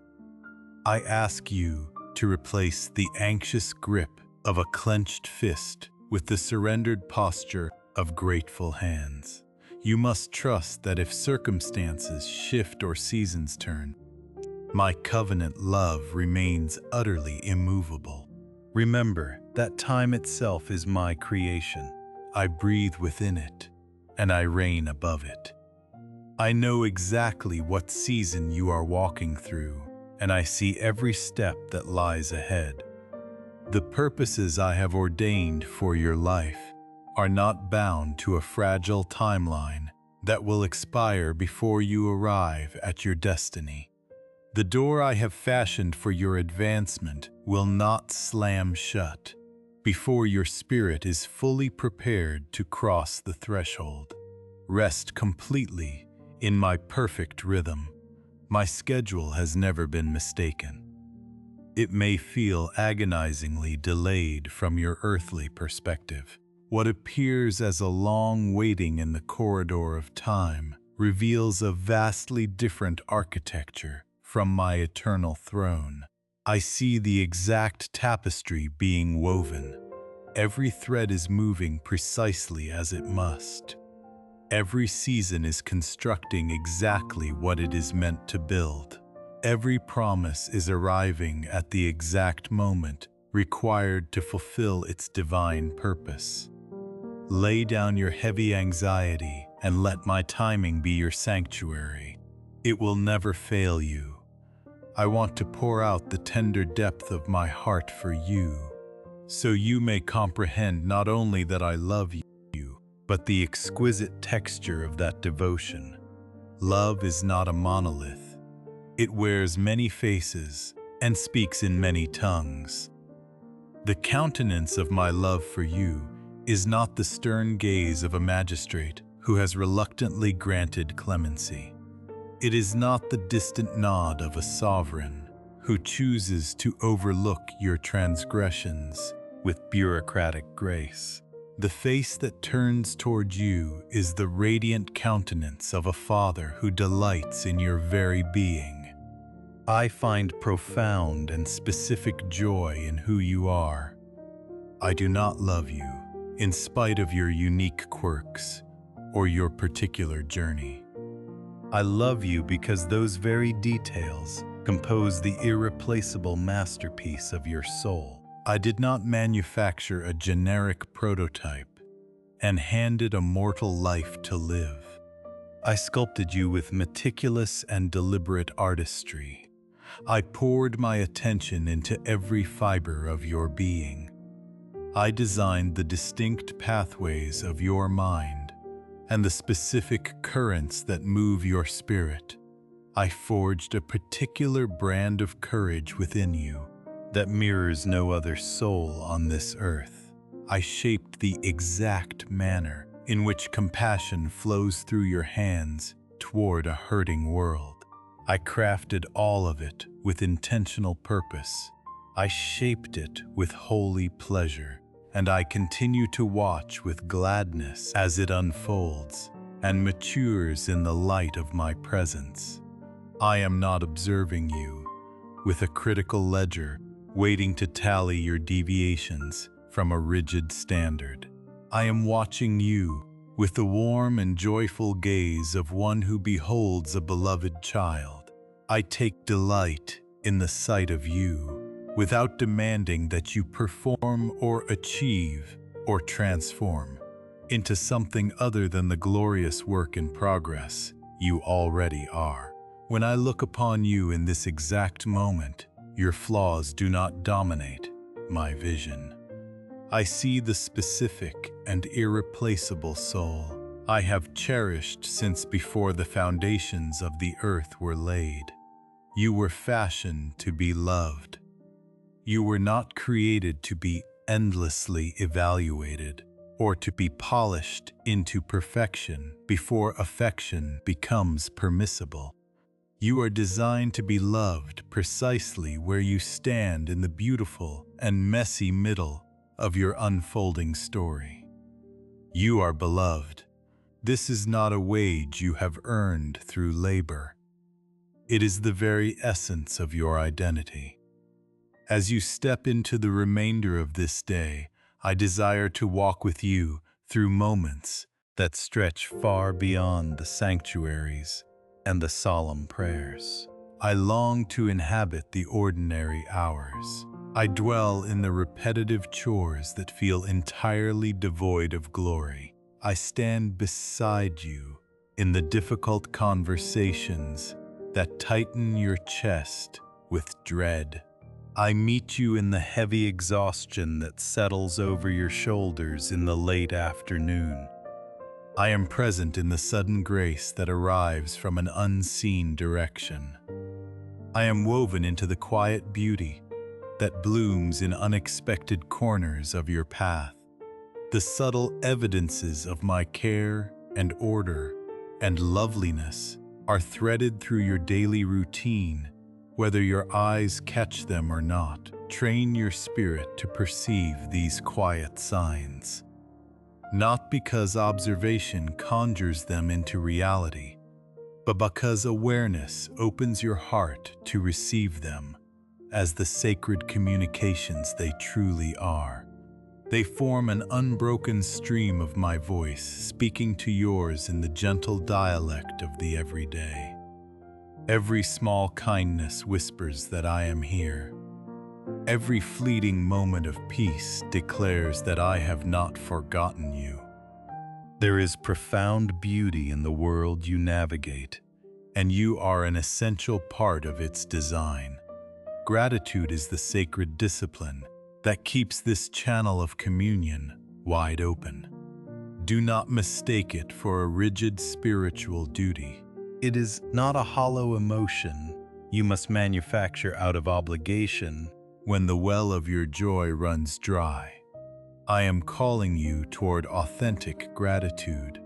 S1: I ask you to replace the anxious grip of a clenched fist with the surrendered posture of grateful hands. You must trust that if circumstances shift or seasons turn, my covenant love remains utterly immovable. Remember that time itself is my creation. I breathe within it, and I reign above it. I know exactly what season you are walking through, and I see every step that lies ahead. The purposes I have ordained for your life are not bound to a fragile timeline that will expire before you arrive at your destiny. The door I have fashioned for your advancement will not slam shut before your spirit is fully prepared to cross the threshold. Rest completely in my perfect rhythm. My schedule has never been mistaken. It may feel agonizingly delayed from your earthly perspective. What appears as a long waiting in the corridor of time reveals a vastly different architecture from my eternal throne. I see the exact tapestry being woven. Every thread is moving precisely as it must. Every season is constructing exactly what it is meant to build. Every promise is arriving at the exact moment required to fulfill its divine purpose. Lay down your heavy anxiety and let my timing be your sanctuary. It will never fail you. I want to pour out the tender depth of my heart for you, so you may comprehend not only that I love you, but the exquisite texture of that devotion. Love is not a monolith. It wears many faces and speaks in many tongues. The countenance of my love for you is not the stern gaze of a magistrate who has reluctantly granted clemency. It is not the distant nod of a sovereign who chooses to overlook your transgressions with bureaucratic grace. The face that turns toward you is the radiant countenance of a father who delights in your very being. I find profound and specific joy in who you are. I do not love you in spite of your unique quirks or your particular journey. I love you because those very details compose the irreplaceable masterpiece of your soul. I did not manufacture a generic prototype and hand it a mortal life to live. I sculpted you with meticulous and deliberate artistry. I poured my attention into every fiber of your being. I designed the distinct pathways of your mind and the specific currents that move your spirit. I forged a particular brand of courage within you that mirrors no other soul on this earth. I shaped the exact manner in which compassion flows through your hands toward a hurting world. I crafted all of it with intentional purpose. I shaped it with holy pleasure, and I continue to watch with gladness as it unfolds and matures in the light of my presence. I am not observing you with a critical ledger waiting to tally your deviations from a rigid standard. I am watching you with the warm and joyful gaze of one who beholds a beloved child. I take delight in the sight of you without demanding that you perform or achieve or transform into something other than the glorious work in progress you already are. When I look upon you in this exact moment, your flaws do not dominate my vision. I see the specific and irreplaceable soul I have cherished since before the foundations of the earth were laid. You were fashioned to be loved. You were not created to be endlessly evaluated or to be polished into perfection before affection becomes permissible. You are designed to be loved precisely where you stand in the beautiful and messy middle of your unfolding story. You are beloved. This is not a wage you have earned through labor. It is the very essence of your identity. As you step into the remainder of this day, I desire to walk with you through moments that stretch far beyond the sanctuaries and the solemn prayers. I long to inhabit the ordinary hours. I dwell in the repetitive chores that feel entirely devoid of glory. I stand beside you in the difficult conversations that tighten your chest with dread. I meet you in the heavy exhaustion that settles over your shoulders in the late afternoon. I am present in the sudden grace that arrives from an unseen direction. I am woven into the quiet beauty that blooms in unexpected corners of your path. The subtle evidences of my care and order and loveliness are threaded through your daily routine, whether your eyes catch them or not. Train your spirit to perceive these quiet signs, not because observation conjures them into reality, but because awareness opens your heart to receive them as the sacred communications they truly are. They form an unbroken stream of my voice, speaking to yours in the gentle dialect of the everyday. Every small kindness whispers that I am here. Every fleeting moment of peace declares that I have not forgotten you. There is profound beauty in the world you navigate, and you are an essential part of its design. Gratitude is the sacred discipline that keeps this channel of communion wide open. Do not mistake it for a rigid spiritual duty. It is not a hollow emotion you must manufacture out of obligation when the well of your joy runs dry. I am calling you toward authentic gratitude.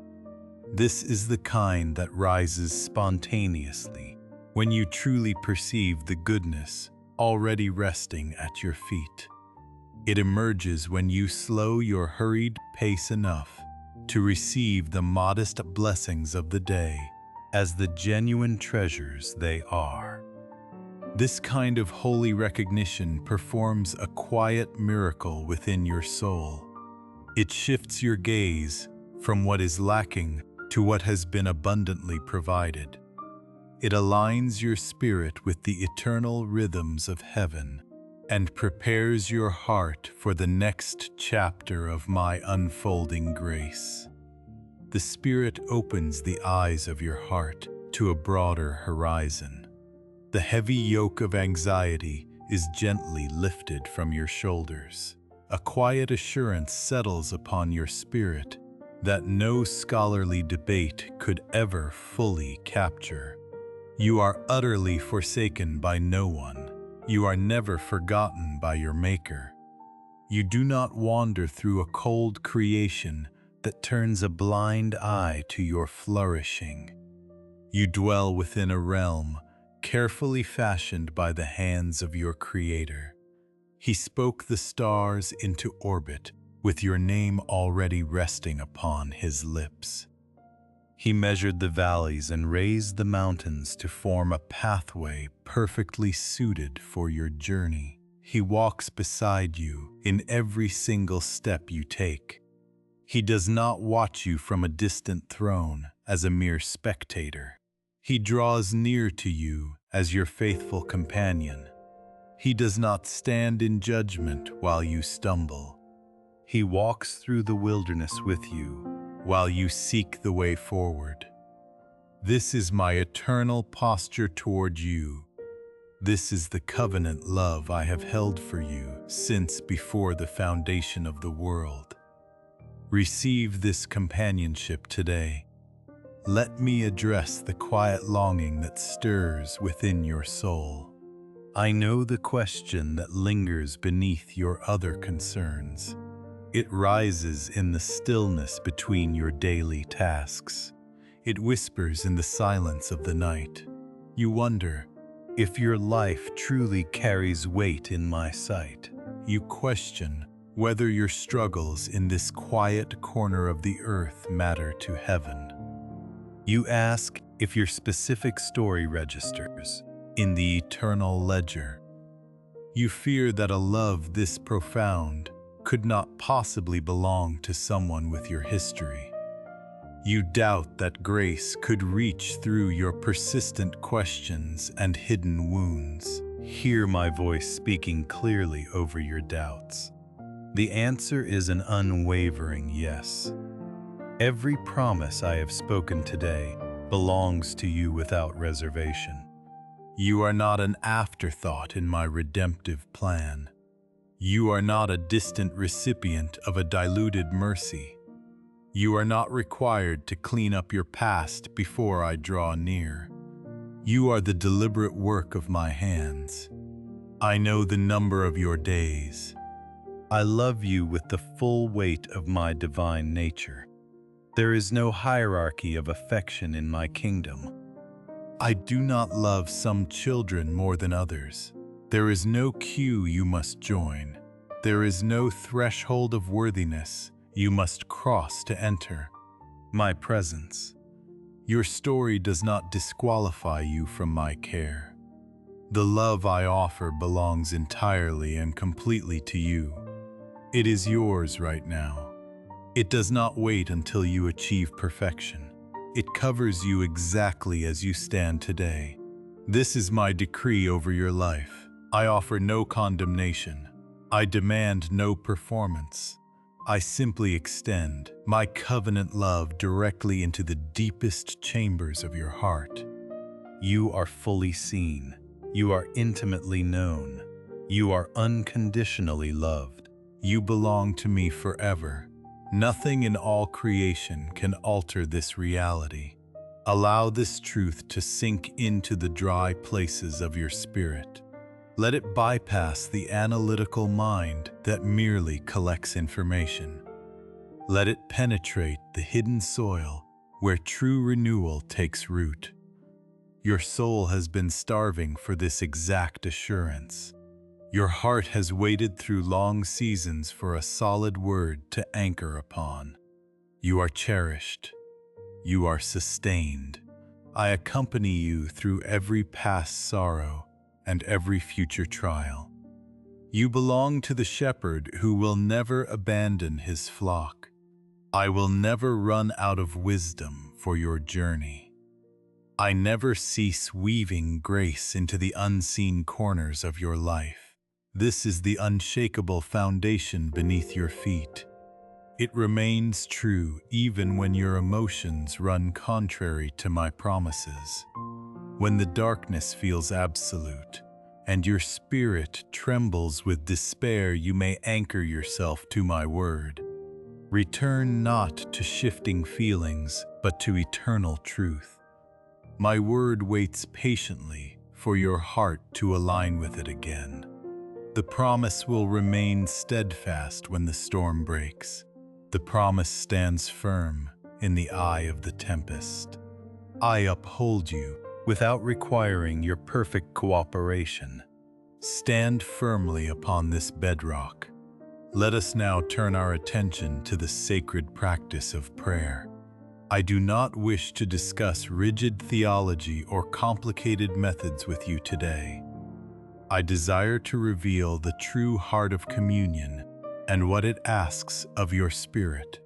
S1: This is the kind that rises spontaneously when you truly perceive the goodness already resting at your feet. It emerges when you slow your hurried pace enough to receive the modest blessings of the day as the genuine treasures they are. This kind of holy recognition performs a quiet miracle within your soul. It shifts your gaze from what is lacking to what has been abundantly provided. It aligns your spirit with the eternal rhythms of heaven and prepares your heart for the next chapter of my unfolding grace. The Spirit opens the eyes of your heart to a broader horizon. The heavy yoke of anxiety is gently lifted from your shoulders. A quiet assurance settles upon your spirit that no scholarly debate could ever fully capture. You are utterly forsaken by no one. You are never forgotten by your Maker. You do not wander through a cold creation that turns a blind eye to your flourishing. You dwell within a realm carefully fashioned by the hands of your Creator. He spoke the stars into orbit with your name already resting upon His lips. He measured the valleys and raised the mountains to form a pathway perfectly suited for your journey. He walks beside you in every single step you take. He does not watch you from a distant throne as a mere spectator. He draws near to you as your faithful companion. He does not stand in judgment while you stumble. He walks through the wilderness with you while you seek the way forward. This is my eternal posture toward you. This is the covenant love I have held for you since before the foundation of the world. Receive this companionship today. Let me address the quiet longing that stirs within your soul. I know the question that lingers beneath your other concerns. It rises in the stillness between your daily tasks. It whispers in the silence of the night. You wonder if your life truly carries weight in my sight. You question whether your struggles in this quiet corner of the earth matter to heaven. You ask if your specific story registers in the eternal ledger. You fear that a love this profound could not possibly belong to someone with your history. You doubt that grace could reach through your persistent questions and hidden wounds. Hear my voice speaking clearly over your doubts. The answer is an unwavering yes. Every promise I have spoken today belongs to you without reservation. You are not an afterthought in my redemptive plan. You are not a distant recipient of a diluted mercy. You are not required to clean up your past before I draw near. You are the deliberate work of my hands. I know the number of your days. I love you with the full weight of my divine nature. There is no hierarchy of affection in my kingdom. I do not love some children more than others. There is no queue you must join. There is no threshold of worthiness you must cross to enter my presence. Your story does not disqualify you from my care. The love I offer belongs entirely and completely to you. It is yours right now. It does not wait until you achieve perfection. It covers you exactly as you stand today. This is my decree over your life. I offer no condemnation. I demand no performance. I simply extend my covenant love directly into the deepest chambers of your heart. You are fully seen. You are intimately known. You are unconditionally loved. You belong to me forever. Nothing in all creation can alter this reality. Allow this truth to sink into the dry places of your spirit. Let it bypass the analytical mind that merely collects information. Let it penetrate the hidden soil where true renewal takes root. Your soul has been starving for this exact assurance. Your heart has waited through long seasons for a solid word to anchor upon. You are cherished. You are sustained. I accompany you through every past sorrow and every future trial. You belong to the shepherd who will never abandon his flock. I will never run out of wisdom for your journey. I never cease weaving grace into the unseen corners of your life. This is the unshakable foundation beneath your feet. It remains true even when your emotions run contrary to my promises. When the darkness feels absolute and your spirit trembles with despair, you may anchor yourself to my word. Return not to shifting feelings, but to eternal truth. My word waits patiently for your heart to align with it again. The promise will remain steadfast when the storm breaks. The promise stands firm in the eye of the tempest. I uphold you without requiring your perfect cooperation. Stand firmly upon this bedrock. Let us now turn our attention to the sacred practice of prayer. I do not wish to discuss rigid theology or complicated methods with you today. I desire to reveal the true heart of communion and what it asks of your spirit.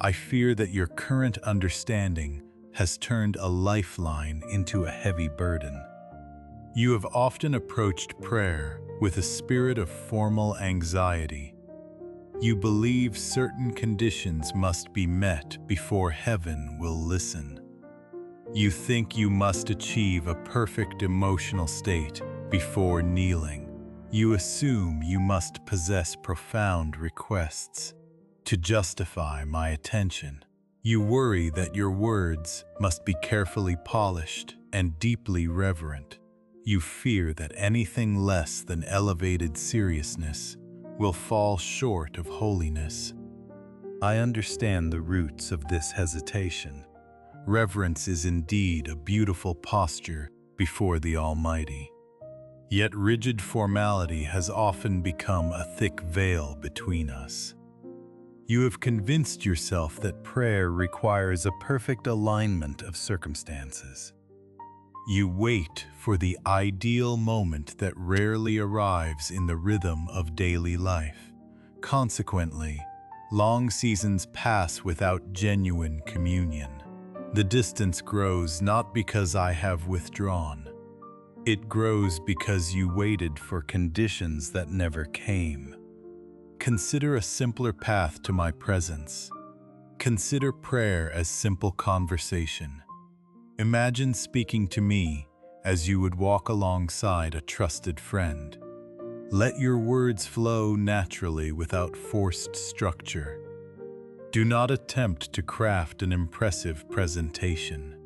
S1: I fear that your current understanding has turned a lifeline into a heavy burden. You have often approached prayer with a spirit of formal anxiety. You believe certain conditions must be met before heaven will listen. You think you must achieve a perfect emotional state before kneeling. You assume you must possess profound requests to justify my attention. You worry that your words must be carefully polished and deeply reverent. You fear that anything less than elevated seriousness will fall short of holiness. I understand the roots of this hesitation. Reverence is indeed a beautiful posture before the Almighty. Yet rigid formality has often become a thick veil between us. You have convinced yourself that prayer requires a perfect alignment of circumstances. You wait for the ideal moment that rarely arrives in the rhythm of daily life. Consequently, Long seasons pass without genuine communion. The distance grows not because I have withdrawn. It grows because you waited for conditions that never came. Consider a simpler path to my presence. Consider prayer as simple conversation. Imagine speaking to me as you would walk alongside a trusted friend. Let your words flow naturally without forced structure. Do not attempt to craft an impressive presentation.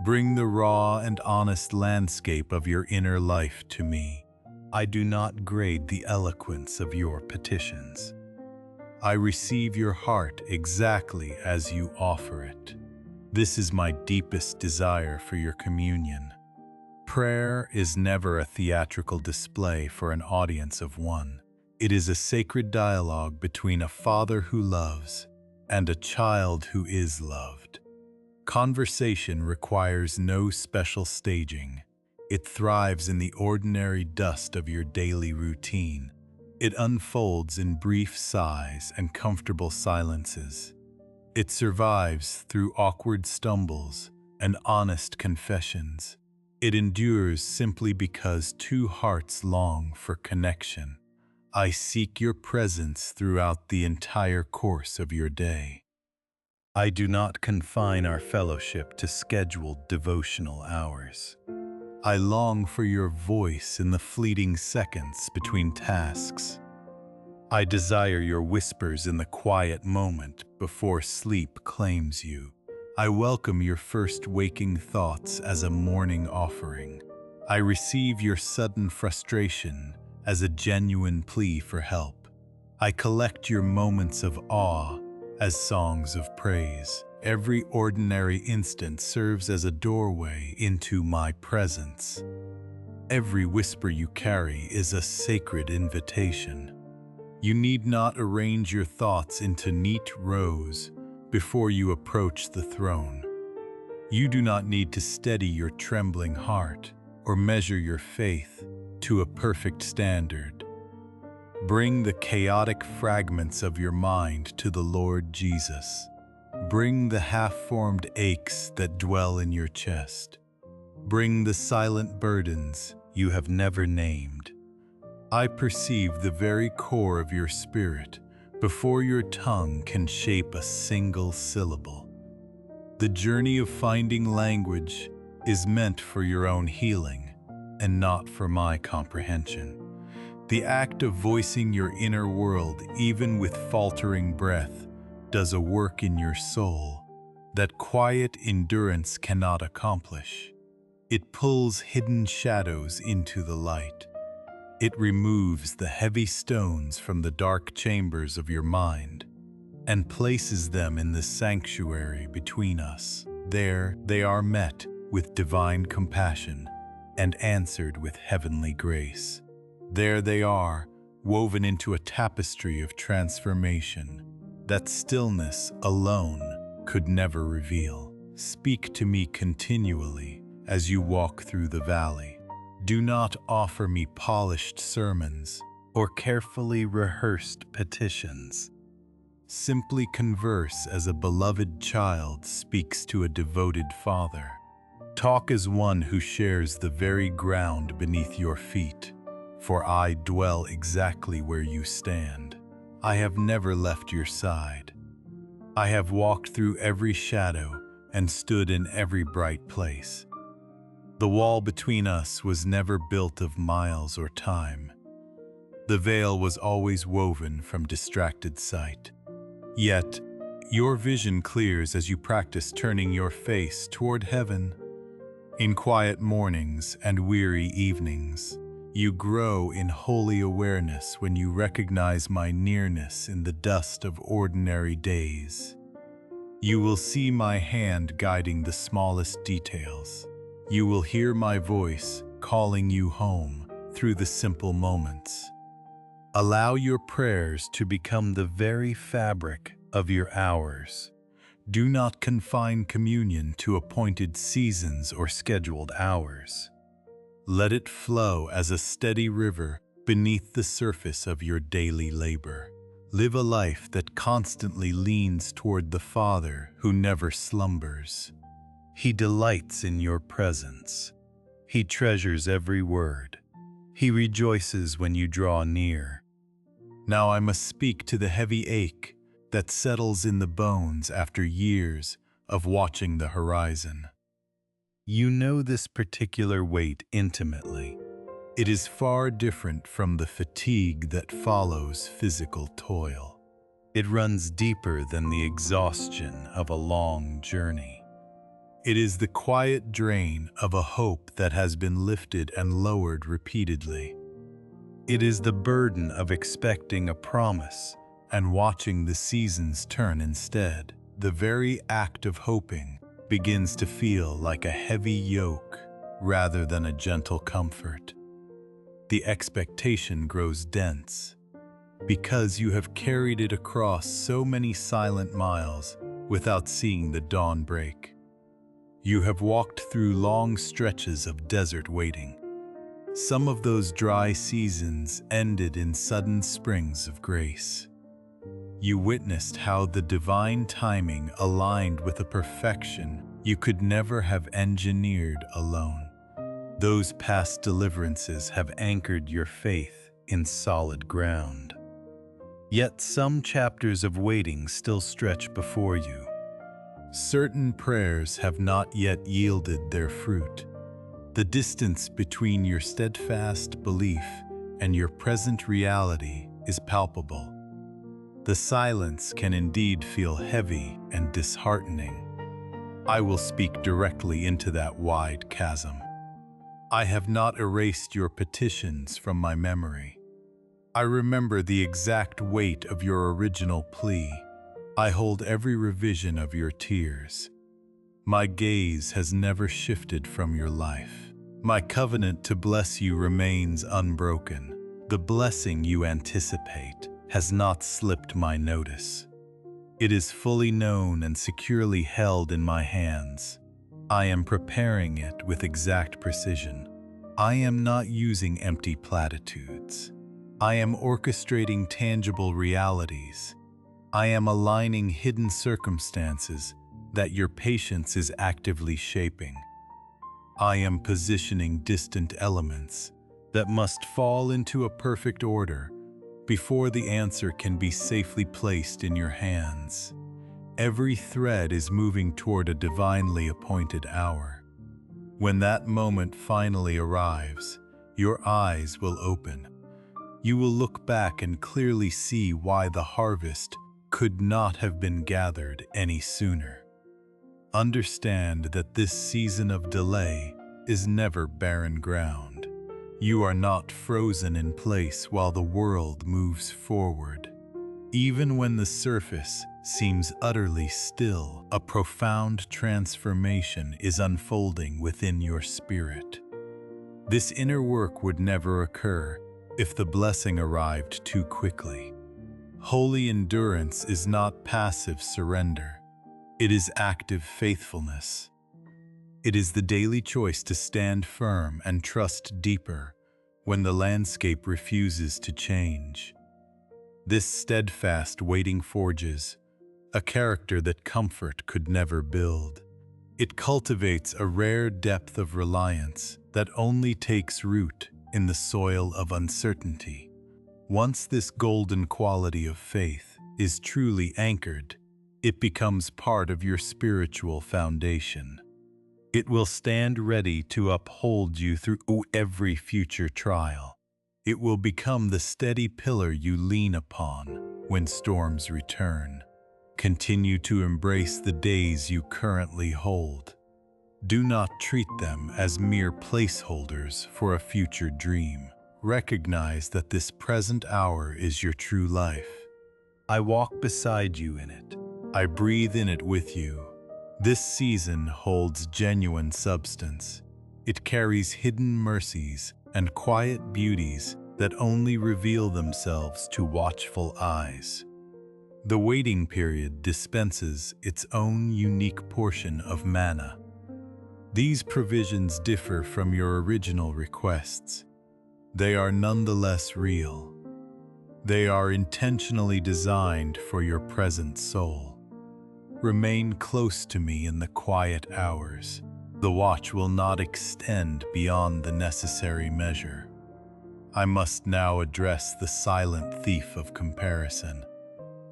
S1: Bring the raw and honest landscape of your inner life to me. I do not grade the eloquence of your petitions. I receive your heart exactly as you offer it. This is my deepest desire for your communion. Prayer is never a theatrical display for an audience of one. It is a sacred dialogue between a father who loves and a child who is loved. Conversation requires no special staging. It thrives in the ordinary dust of your daily routine. It unfolds in brief sighs and comfortable silences. It survives through awkward stumbles and honest confessions. It endures simply because two hearts long for connection. I seek your presence throughout the entire course of your day. I do not confine our fellowship to scheduled devotional hours. I long for your voice in the fleeting seconds between tasks. I desire your whispers in the quiet moment before sleep claims you. I welcome your first waking thoughts as a morning offering. I receive your sudden frustration as a genuine plea for help. I collect your moments of awe as songs of praise. Every ordinary instant serves as a doorway into my presence. Every whisper you carry is a sacred invitation. You need not arrange your thoughts into neat rows before you approach the throne. You do not need to steady your trembling heart or measure your faith to a perfect standard. Bring the chaotic fragments of your mind to the Lord Jesus. Bring the half-formed aches that dwell in your chest. Bring the silent burdens you have never named. I perceive the very core of your spirit before your tongue can shape a single syllable. The journey of finding language is meant for your own healing and not for my comprehension. The act of voicing your inner world, even with faltering breath, does a work in your soul that quiet endurance cannot accomplish. It pulls hidden shadows into the light. It removes the heavy stones from the dark chambers of your mind and places them in the sanctuary between us. There they are met with divine compassion and answered with heavenly grace. There they are, woven into a tapestry of transformation that stillness alone could never reveal. Speak to me continually as you walk through the valley. Do not offer me polished sermons or carefully rehearsed petitions. Simply converse as a beloved child speaks to a devoted father. Talk as one who shares the very ground beneath your feet. For I dwell exactly where you stand. I have never left your side. I have walked through every shadow and stood in every bright place. The wall between us was never built of miles or time. The veil was always woven from distracted sight. Yet, your vision clears as you practice turning your face toward heaven. In quiet mornings and weary evenings, you grow in holy awareness when you recognize my nearness in the dust of ordinary days. You will see my hand guiding the smallest details. You will hear my voice calling you home through the simple moments. Allow your prayers to become the very fabric of your hours. Do not confine communion to appointed seasons or scheduled hours. Let it flow as a steady river beneath the surface of your daily labor. Live a life that constantly leans toward the Father who never slumbers. He delights in your presence. He treasures every word. He rejoices when you draw near. Now I must speak to the heavy ache that settles in the bones after years of watching the horizon. You know this particular weight intimately. It is far different from the fatigue that follows physical toil. It runs deeper than the exhaustion of a long journey. It is the quiet drain of a hope that has been lifted and lowered repeatedly. It is the burden of expecting a promise and watching the seasons turn instead. The very act of hoping begins to feel like a heavy yoke rather than a gentle comfort. The expectation grows dense because you have carried it across so many silent miles without seeing the dawn break. You have walked through long stretches of desert waiting. Some of those dry seasons ended in sudden springs of grace. You witnessed how the divine timing aligned with a perfection you could never have engineered alone. Those past deliverances have anchored your faith in solid ground. Yet some chapters of waiting still stretch before you. Certain prayers have not yet yielded their fruit. The distance between your steadfast belief and your present reality is palpable. The silence can indeed feel heavy and disheartening. I will speak directly into that wide chasm. I have not erased your petitions from my memory. I remember the exact weight of your original plea. I hold every revision of your tears. My gaze has never shifted from your life. My covenant to bless you remains unbroken. The blessing you anticipate has not slipped my notice. It is fully known and securely held in my hands. I am preparing it with exact precision. I am not using empty platitudes. I am orchestrating tangible realities. I am aligning hidden circumstances that your patience is actively shaping. I am positioning distant elements that must fall into a perfect order before the answer can be safely placed in your hands. Every thread is moving toward a divinely appointed hour. When that moment finally arrives, your eyes will open. You will look back and clearly see why the harvest could not have been gathered any sooner. Understand that this season of delay is never barren ground. You are not frozen in place while the world moves forward. Even when the surface seems utterly still, a profound transformation is unfolding within your spirit. This inner work would never occur if the blessing arrived too quickly. Holy endurance is not passive surrender. It is active faithfulness. It is the daily choice to stand firm and trust deeper when the landscape refuses to change. This steadfast waiting forges a character that comfort could never build. It cultivates a rare depth of reliance that only takes root in the soil of uncertainty. Once this golden quality of faith is truly anchored, it becomes part of your spiritual foundation. It will stand ready to uphold you through every future trial. It will become the steady pillar you lean upon when storms return. Continue to embrace the days you currently hold. Do not treat them as mere placeholders for a future dream. Recognize that this present hour is your true life. I walk beside you in it. I breathe in it with you. This season holds genuine substance. It carries hidden mercies and quiet beauties that only reveal themselves to watchful eyes. The waiting period dispenses its own unique portion of manna. These provisions differ from your original requests. They are nonetheless real. They are intentionally designed for your present soul. Remain close to me in the quiet hours. The watch will not extend beyond the necessary measure. I must now address the silent thief of comparison.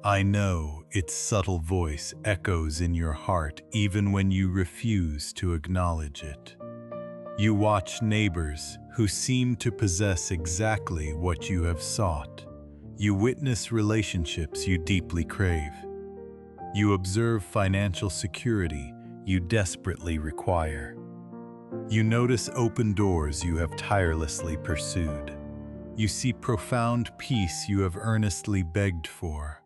S1: I know its subtle voice echoes in your heart even when you refuse to acknowledge it. You watch neighbors who seem to possess exactly what you have sought. You witness relationships you deeply crave. You observe financial security you desperately require. You notice open doors you have tirelessly pursued. You see profound peace you have earnestly begged for.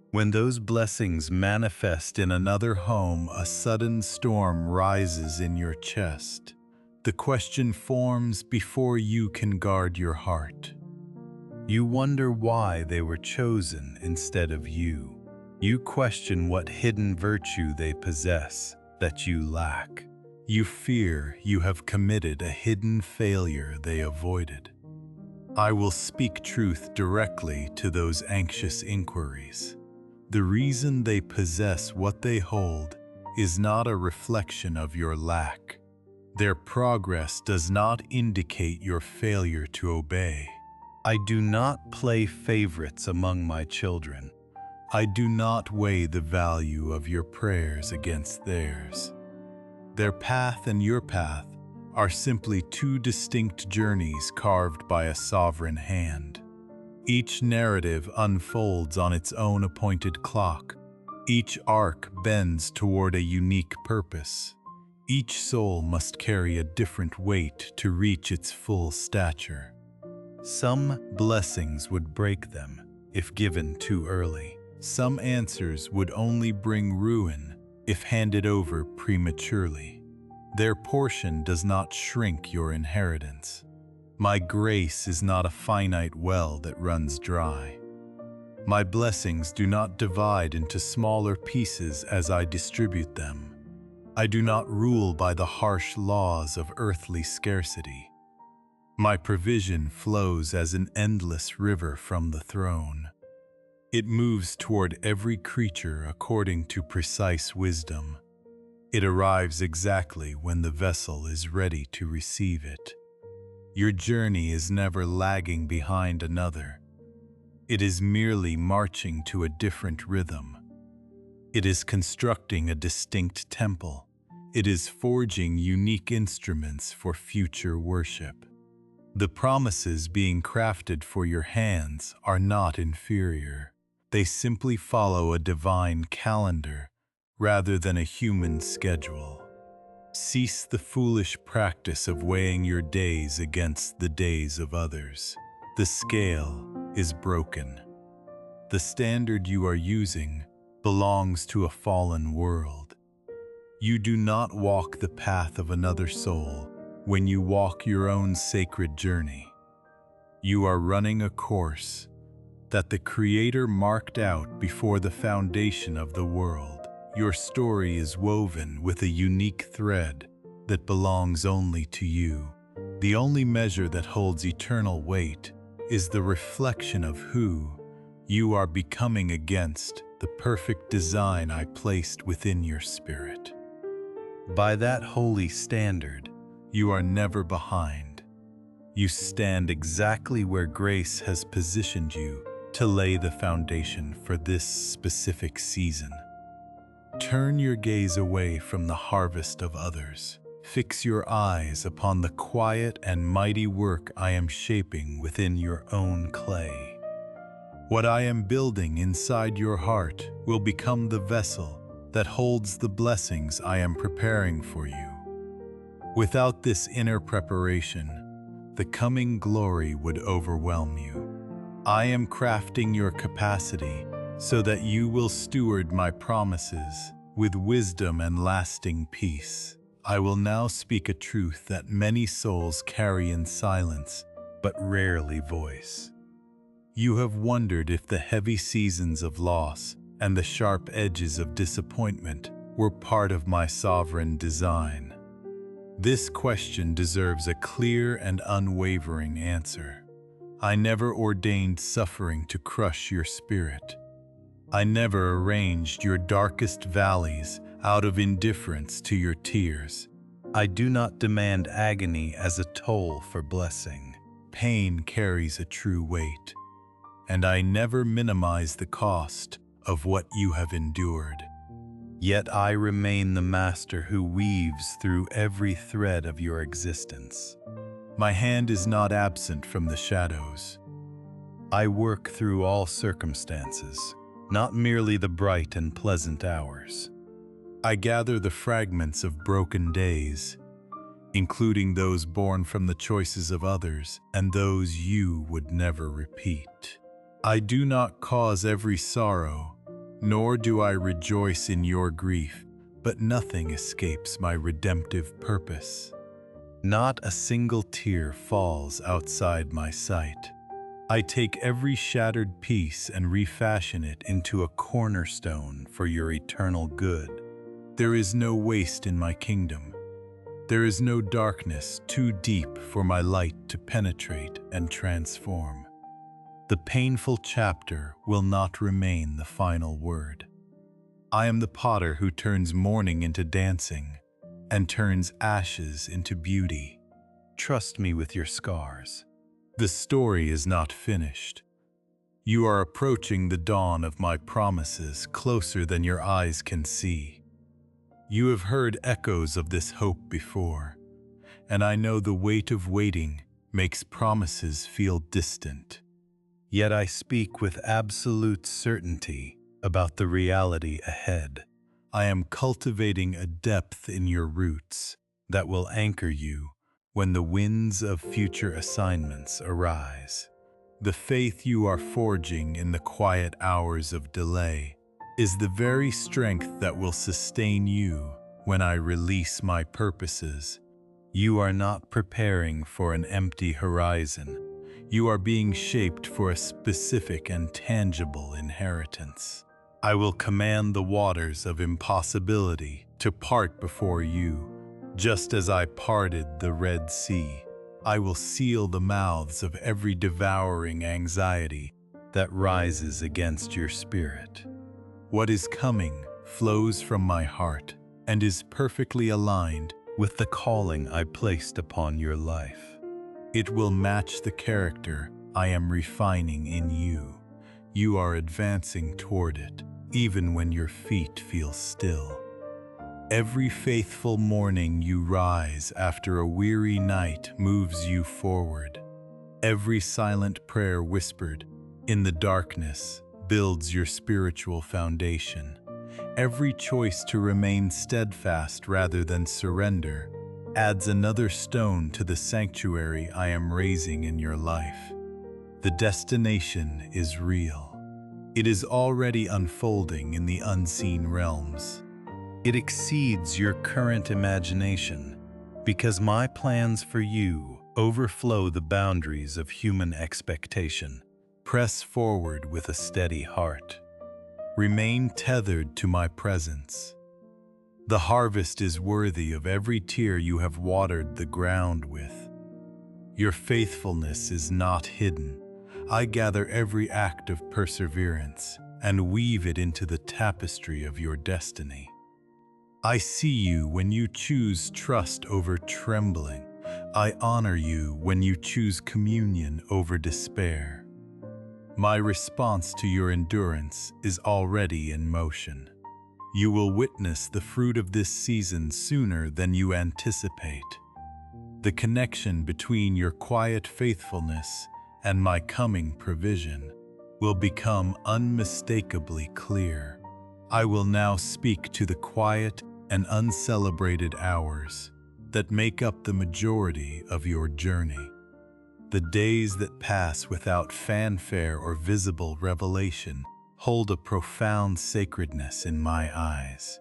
S1: When those blessings manifest in another home, a sudden storm rises in your chest. The question forms before you can guard your heart. You wonder why they were chosen instead of you. You question what hidden virtue they possess that you lack. You fear you have committed a hidden failure they avoided. I will speak truth directly to those anxious inquiries. The reason they possess what they hold is not a reflection of your lack. Their progress does not indicate your failure to obey. I do not play favorites among my children. I do not weigh the value of your prayers against theirs. Their path and your path are simply two distinct journeys carved by a sovereign hand. Each narrative unfolds on its own appointed clock. Each arc bends toward a unique purpose. Each soul must carry a different weight to reach its full stature. Some blessings would break them if given too early. Some answers would only bring ruin if handed over prematurely. Their portion does not shrink your inheritance. My grace is not a finite well that runs dry. My blessings do not divide into smaller pieces as I distribute them. I do not rule by the harsh laws of earthly scarcity. My provision flows as an endless river from the throne. It moves toward every creature according to precise wisdom. It arrives exactly when the vessel is ready to receive it. Your journey is never lagging behind another. It is merely marching to a different rhythm. It is constructing a distinct temple. It is forging unique instruments for future worship. The promises being crafted for your hands are not inferior. They simply follow a divine calendar rather than a human schedule. Cease the foolish practice of weighing your days against the days of others. The scale is broken. The standard you are using belongs to a fallen world. You do not walk the path of another soul when you walk your own sacred journey. You are running a course that the Creator marked out before the foundation of the world. Your story is woven with a unique thread that belongs only to you. The only measure that holds eternal weight is the reflection of who you are becoming against the perfect design I placed within your spirit. By that holy standard, you are never behind. You stand exactly where grace has positioned you to lay the foundation for this specific season. Turn your gaze away from the harvest of others. Fix your eyes upon the quiet and mighty work I am shaping within your own clay. What I am building inside your heart will become the vessel that holds the blessings I am preparing for you. Without this inner preparation, the coming glory would overwhelm you. I am crafting your capacity so that you will steward my promises with wisdom and lasting peace. I will now speak a truth that many souls carry in silence, but rarely voice. You have wondered if the heavy seasons of loss and the sharp edges of disappointment were part of my sovereign design. This question deserves a clear and unwavering answer. I never ordained suffering to crush your spirit. I never arranged your darkest valleys out of indifference to your tears. I do not demand agony as a toll for blessing. Pain carries a true weight, and I never minimize the cost of what you have endured. Yet I remain the master who weaves through every thread of your existence. My hand is not absent from the shadows. I work through all circumstances, not merely the bright and pleasant hours. I gather the fragments of broken days, including those born from the choices of others and those you would never repeat. I do not cause every sorrow, nor do I rejoice in your grief, but nothing escapes my redemptive purpose. Not a single tear falls outside my sight. I take every shattered piece and refashion it into a cornerstone for your eternal good. There is no waste in my kingdom. There is no darkness too deep for my light to penetrate and transform. The painful chapter will not remain the final word. I am the potter who turns mourning into dancing and turns ashes into beauty. Trust me with your scars. The story is not finished. You are approaching the dawn of my promises closer than your eyes can see. You have heard echoes of this hope before, and I know the weight of waiting makes promises feel distant. Yet I speak with absolute certainty about the reality ahead. I am cultivating a depth in your roots that will anchor you when the winds of future assignments arise. The faith you are forging in the quiet hours of delay is the very strength that will sustain you when I release my purposes. You are not preparing for an empty horizon. You are being shaped for a specific and tangible inheritance. I will command the waters of impossibility to part before you, just as I parted the Red Sea. I will seal the mouths of every devouring anxiety that rises against your spirit. What is coming flows from my heart and is perfectly aligned with the calling I placed upon your life. It will match the character I am refining in you. You are advancing toward it, even when your feet feel still. Every faithful morning you rise after a weary night moves you forward. Every silent prayer whispered in the darkness builds your spiritual foundation. Every choice to remain steadfast rather than surrender adds another stone to the sanctuary I am raising in your life. The destination is real. It is already unfolding in the unseen realms. It exceeds your current imagination because my plans for you overflow the boundaries of human expectation. Press forward with a steady heart. Remain tethered to my presence. The harvest is worthy of every tear you have watered the ground with. Your faithfulness is not hidden. I gather every act of perseverance and weave it into the tapestry of your destiny. I see you when you choose trust over trembling. I honor you when you choose communion over despair. My response to your endurance is already in motion. You will witness the fruit of this season sooner than you anticipate. The connection between your quiet faithfulness and my coming provision will become unmistakably clear. I will now speak to the quiet and uncelebrated hours that make up the majority of your journey. The days that pass without fanfare or visible revelation hold a profound sacredness in my eyes.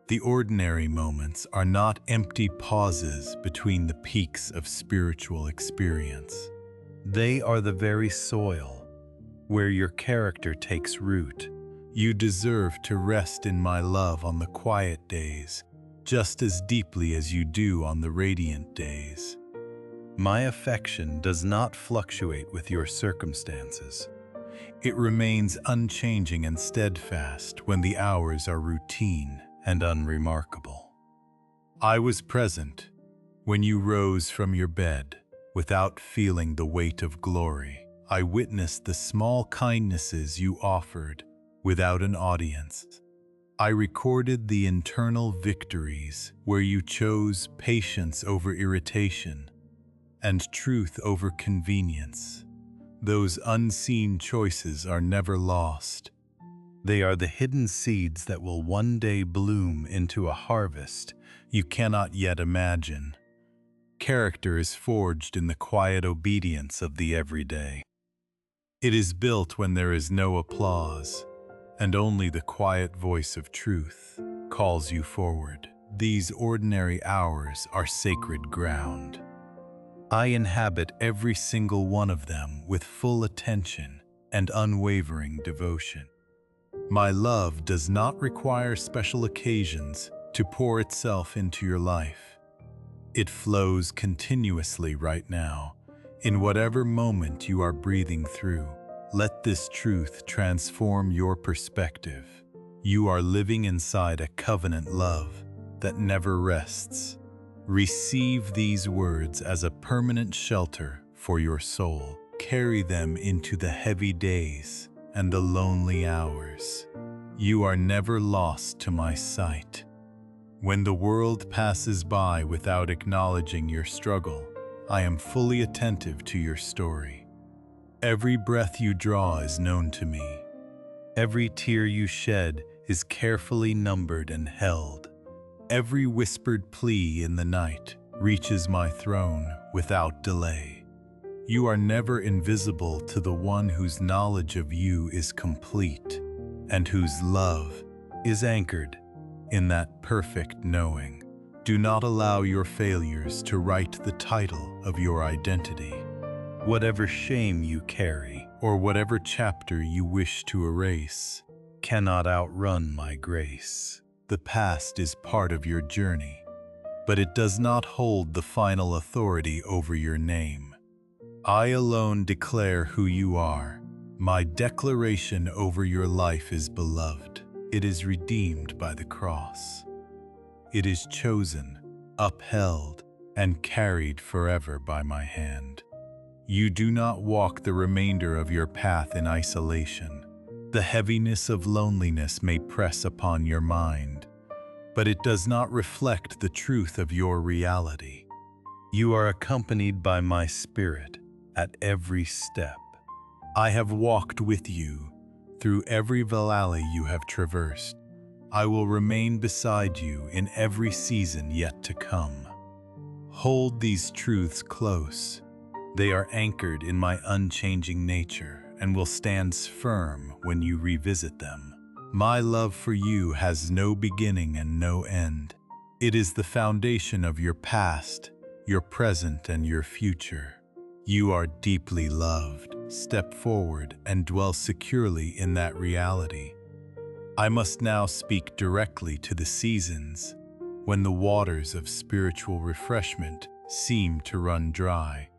S1: The ordinary moments are not empty pauses between the peaks of spiritual experience. They are the very soil where your character takes root. You deserve to rest in my love on the quiet days, just as deeply as you do on the radiant days. My affection does not fluctuate with your circumstances. It remains unchanging and steadfast when the hours are routine and unremarkable. I was present when you rose from your bed without feeling the weight of glory. I witnessed the small kindnesses you offered without an audience. I recorded the internal victories where you chose patience over irritation and truth over convenience. Those unseen choices are never lost. They are the hidden seeds that will one day bloom into a harvest you cannot yet imagine. Character is forged in the quiet obedience of the everyday. It is built when there is no applause, and only the quiet voice of truth calls you forward. These ordinary hours are sacred ground. I inhabit every single one of them with full attention and unwavering devotion. My love does not require special occasions to pour itself into your life. It flows continuously right now, in whatever moment you are breathing through. Let this truth transform your perspective. You are living inside a covenant love that never rests. Receive these words as a permanent shelter for your soul. Carry them into the heavy days and the lonely hours. You are never lost to my sight. When the world passes by without acknowledging your struggle, I am fully attentive to your story. Every breath you draw is known to me. Every tear you shed is carefully numbered and held. Every whispered plea in the night reaches my throne without delay. You are never invisible to the one whose knowledge of you is complete and whose love is anchored in that perfect knowing. Do not allow your failures to write the title of your identity. Whatever shame you carry or whatever chapter you wish to erase cannot outrun my grace. The past is part of your journey, but it does not hold the final authority over your name. I alone declare who you are. My declaration over your life is beloved. It is redeemed by the cross. It is chosen, upheld, and carried forever by my hand. You do not walk the remainder of your path in isolation. The heaviness of loneliness may press upon your mind, but it does not reflect the truth of your reality. You are accompanied by my spirit at every step. I have walked with you through every valley you have traversed. I will remain beside you in every season yet to come. Hold these truths close. They are anchored in my unchanging nature and will stand firm when you revisit them. My love for you has no beginning and no end. It is the foundation of your past, your present, and your future. You are deeply loved. Step forward and dwell securely in that reality. I must now speak directly to the seasons when the waters of spiritual refreshment seem to run dry.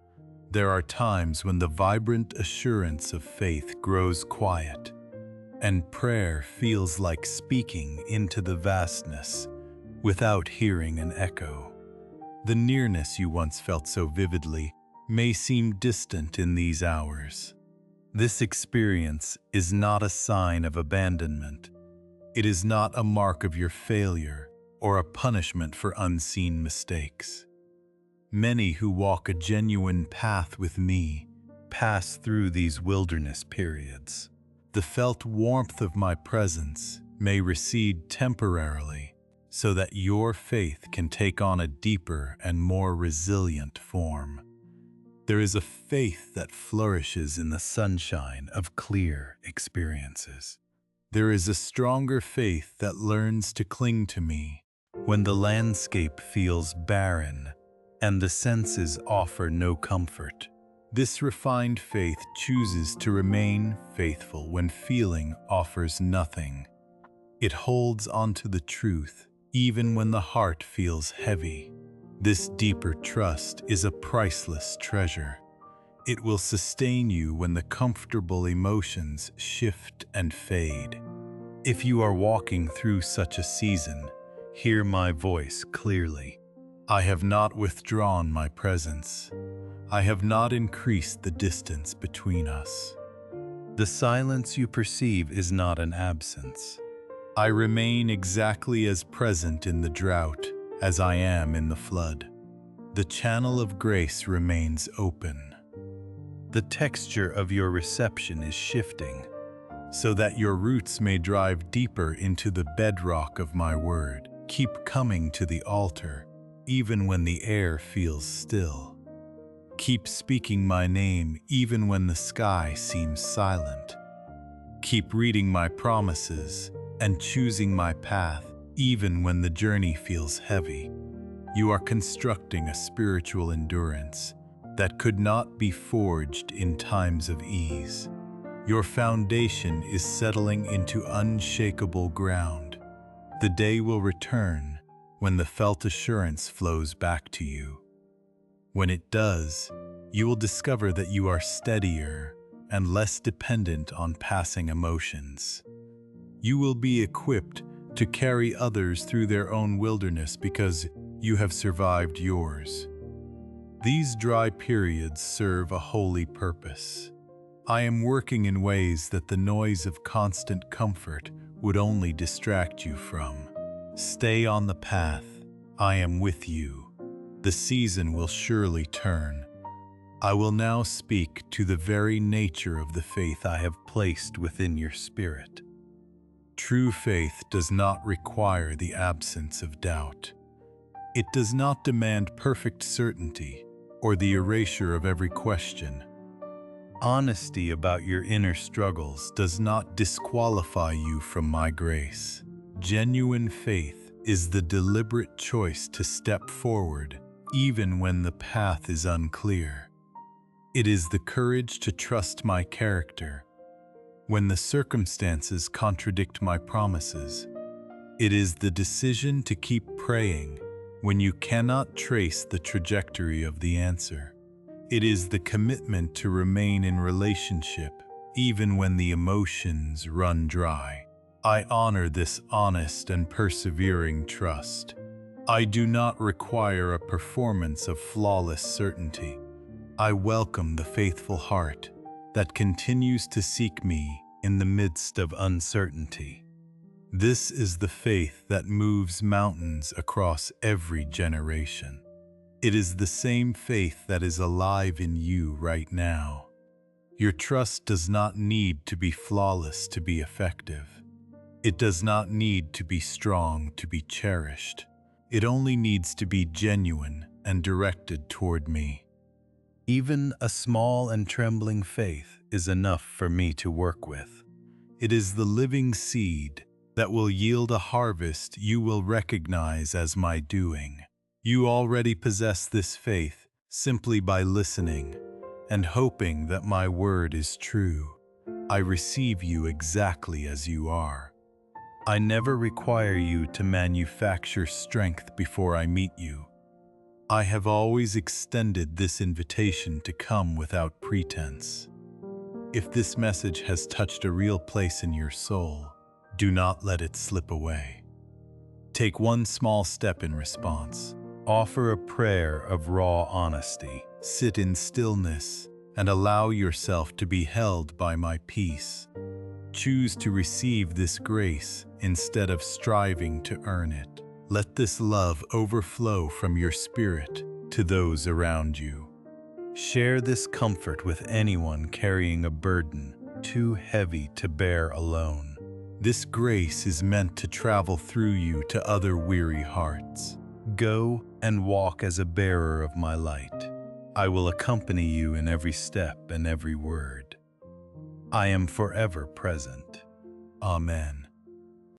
S1: There are times when the vibrant assurance of faith grows quiet, and prayer feels like speaking into the vastness without hearing an echo. The nearness you once felt so vividly may seem distant in these hours. This experience is not a sign of abandonment. It is not a mark of your failure or a punishment for unseen mistakes. Many who walk a genuine path with me pass through these wilderness periods. The felt warmth of my presence may recede temporarily so that your faith can take on a deeper and more resilient form. There is a faith that flourishes in the sunshine of clear experiences. There is a stronger faith that learns to cling to me when the landscape feels barren and the senses offer no comfort. This refined faith chooses to remain faithful when feeling offers nothing. It holds onto the truth even when the heart feels heavy. This deeper trust is a priceless treasure. It will sustain you when the comfortable emotions shift and fade. If you are walking through such a season, hear my voice clearly. I have not withdrawn my presence. I have not increased the distance between us. The silence you perceive is not an absence. I remain exactly as present in the drought as I am in the flood. The channel of grace remains open. The texture of your reception is shifting, so that your roots may drive deeper into the bedrock of my word. Keep coming to the altar, even when the air feels still. Keep speaking my name even when the sky seems silent. Keep reading my promises and choosing my path even when the journey feels heavy. You are constructing a spiritual endurance that could not be forged in times of ease. Your foundation is settling into unshakable ground. The day will return when the felt assurance flows back to you. When it does, you will discover that you are steadier and less dependent on passing emotions. You will be equipped to carry others through their own wilderness because you have survived yours. These dry periods serve a holy purpose. I am working in ways that the noise of constant comfort would only distract you from. Stay on the path. I am with you. The season will surely turn. I will now speak to the very nature of the faith I have placed within your spirit. True faith does not require the absence of doubt. It does not demand perfect certainty or the erasure of every question. Honesty about your inner struggles does not disqualify you from my grace. Genuine faith is the deliberate choice to step forward even when the path is unclear. It is the courage to trust my character when the circumstances contradict my promises. It is the decision to keep praying when you cannot trace the trajectory of the answer. It is the commitment to remain in relationship even when the emotions run dry. I honor this honest and persevering trust. I do not require a performance of flawless certainty. I welcome the faithful heart that continues to seek me in the midst of uncertainty. This is the faith that moves mountains across every generation. It is the same faith that is alive in you right now. Your trust does not need to be flawless to be effective. It does not need to be strong to be cherished. It only needs to be genuine and directed toward me. Even a small and trembling faith is enough for me to work with. It is the living seed that will yield a harvest you will recognize as my doing. You already possess this faith simply by listening and hoping that my word is true. I receive you exactly as you are. I never require you to manufacture strength before I meet you. I have always extended this invitation to come without pretense. If this message has touched a real place in your soul, do not let it slip away. Take one small step in response. Offer a prayer of raw honesty. Sit in stillness and allow yourself to be held by my peace. Choose to receive this grace instead of striving to earn it. Let this love overflow from your spirit to those around you. Share this comfort with anyone carrying a burden too heavy to bear alone. This grace is meant to travel through you to other weary hearts. Go and walk as a bearer of my light. I will accompany you in every step and every word. I am forever present. Amen.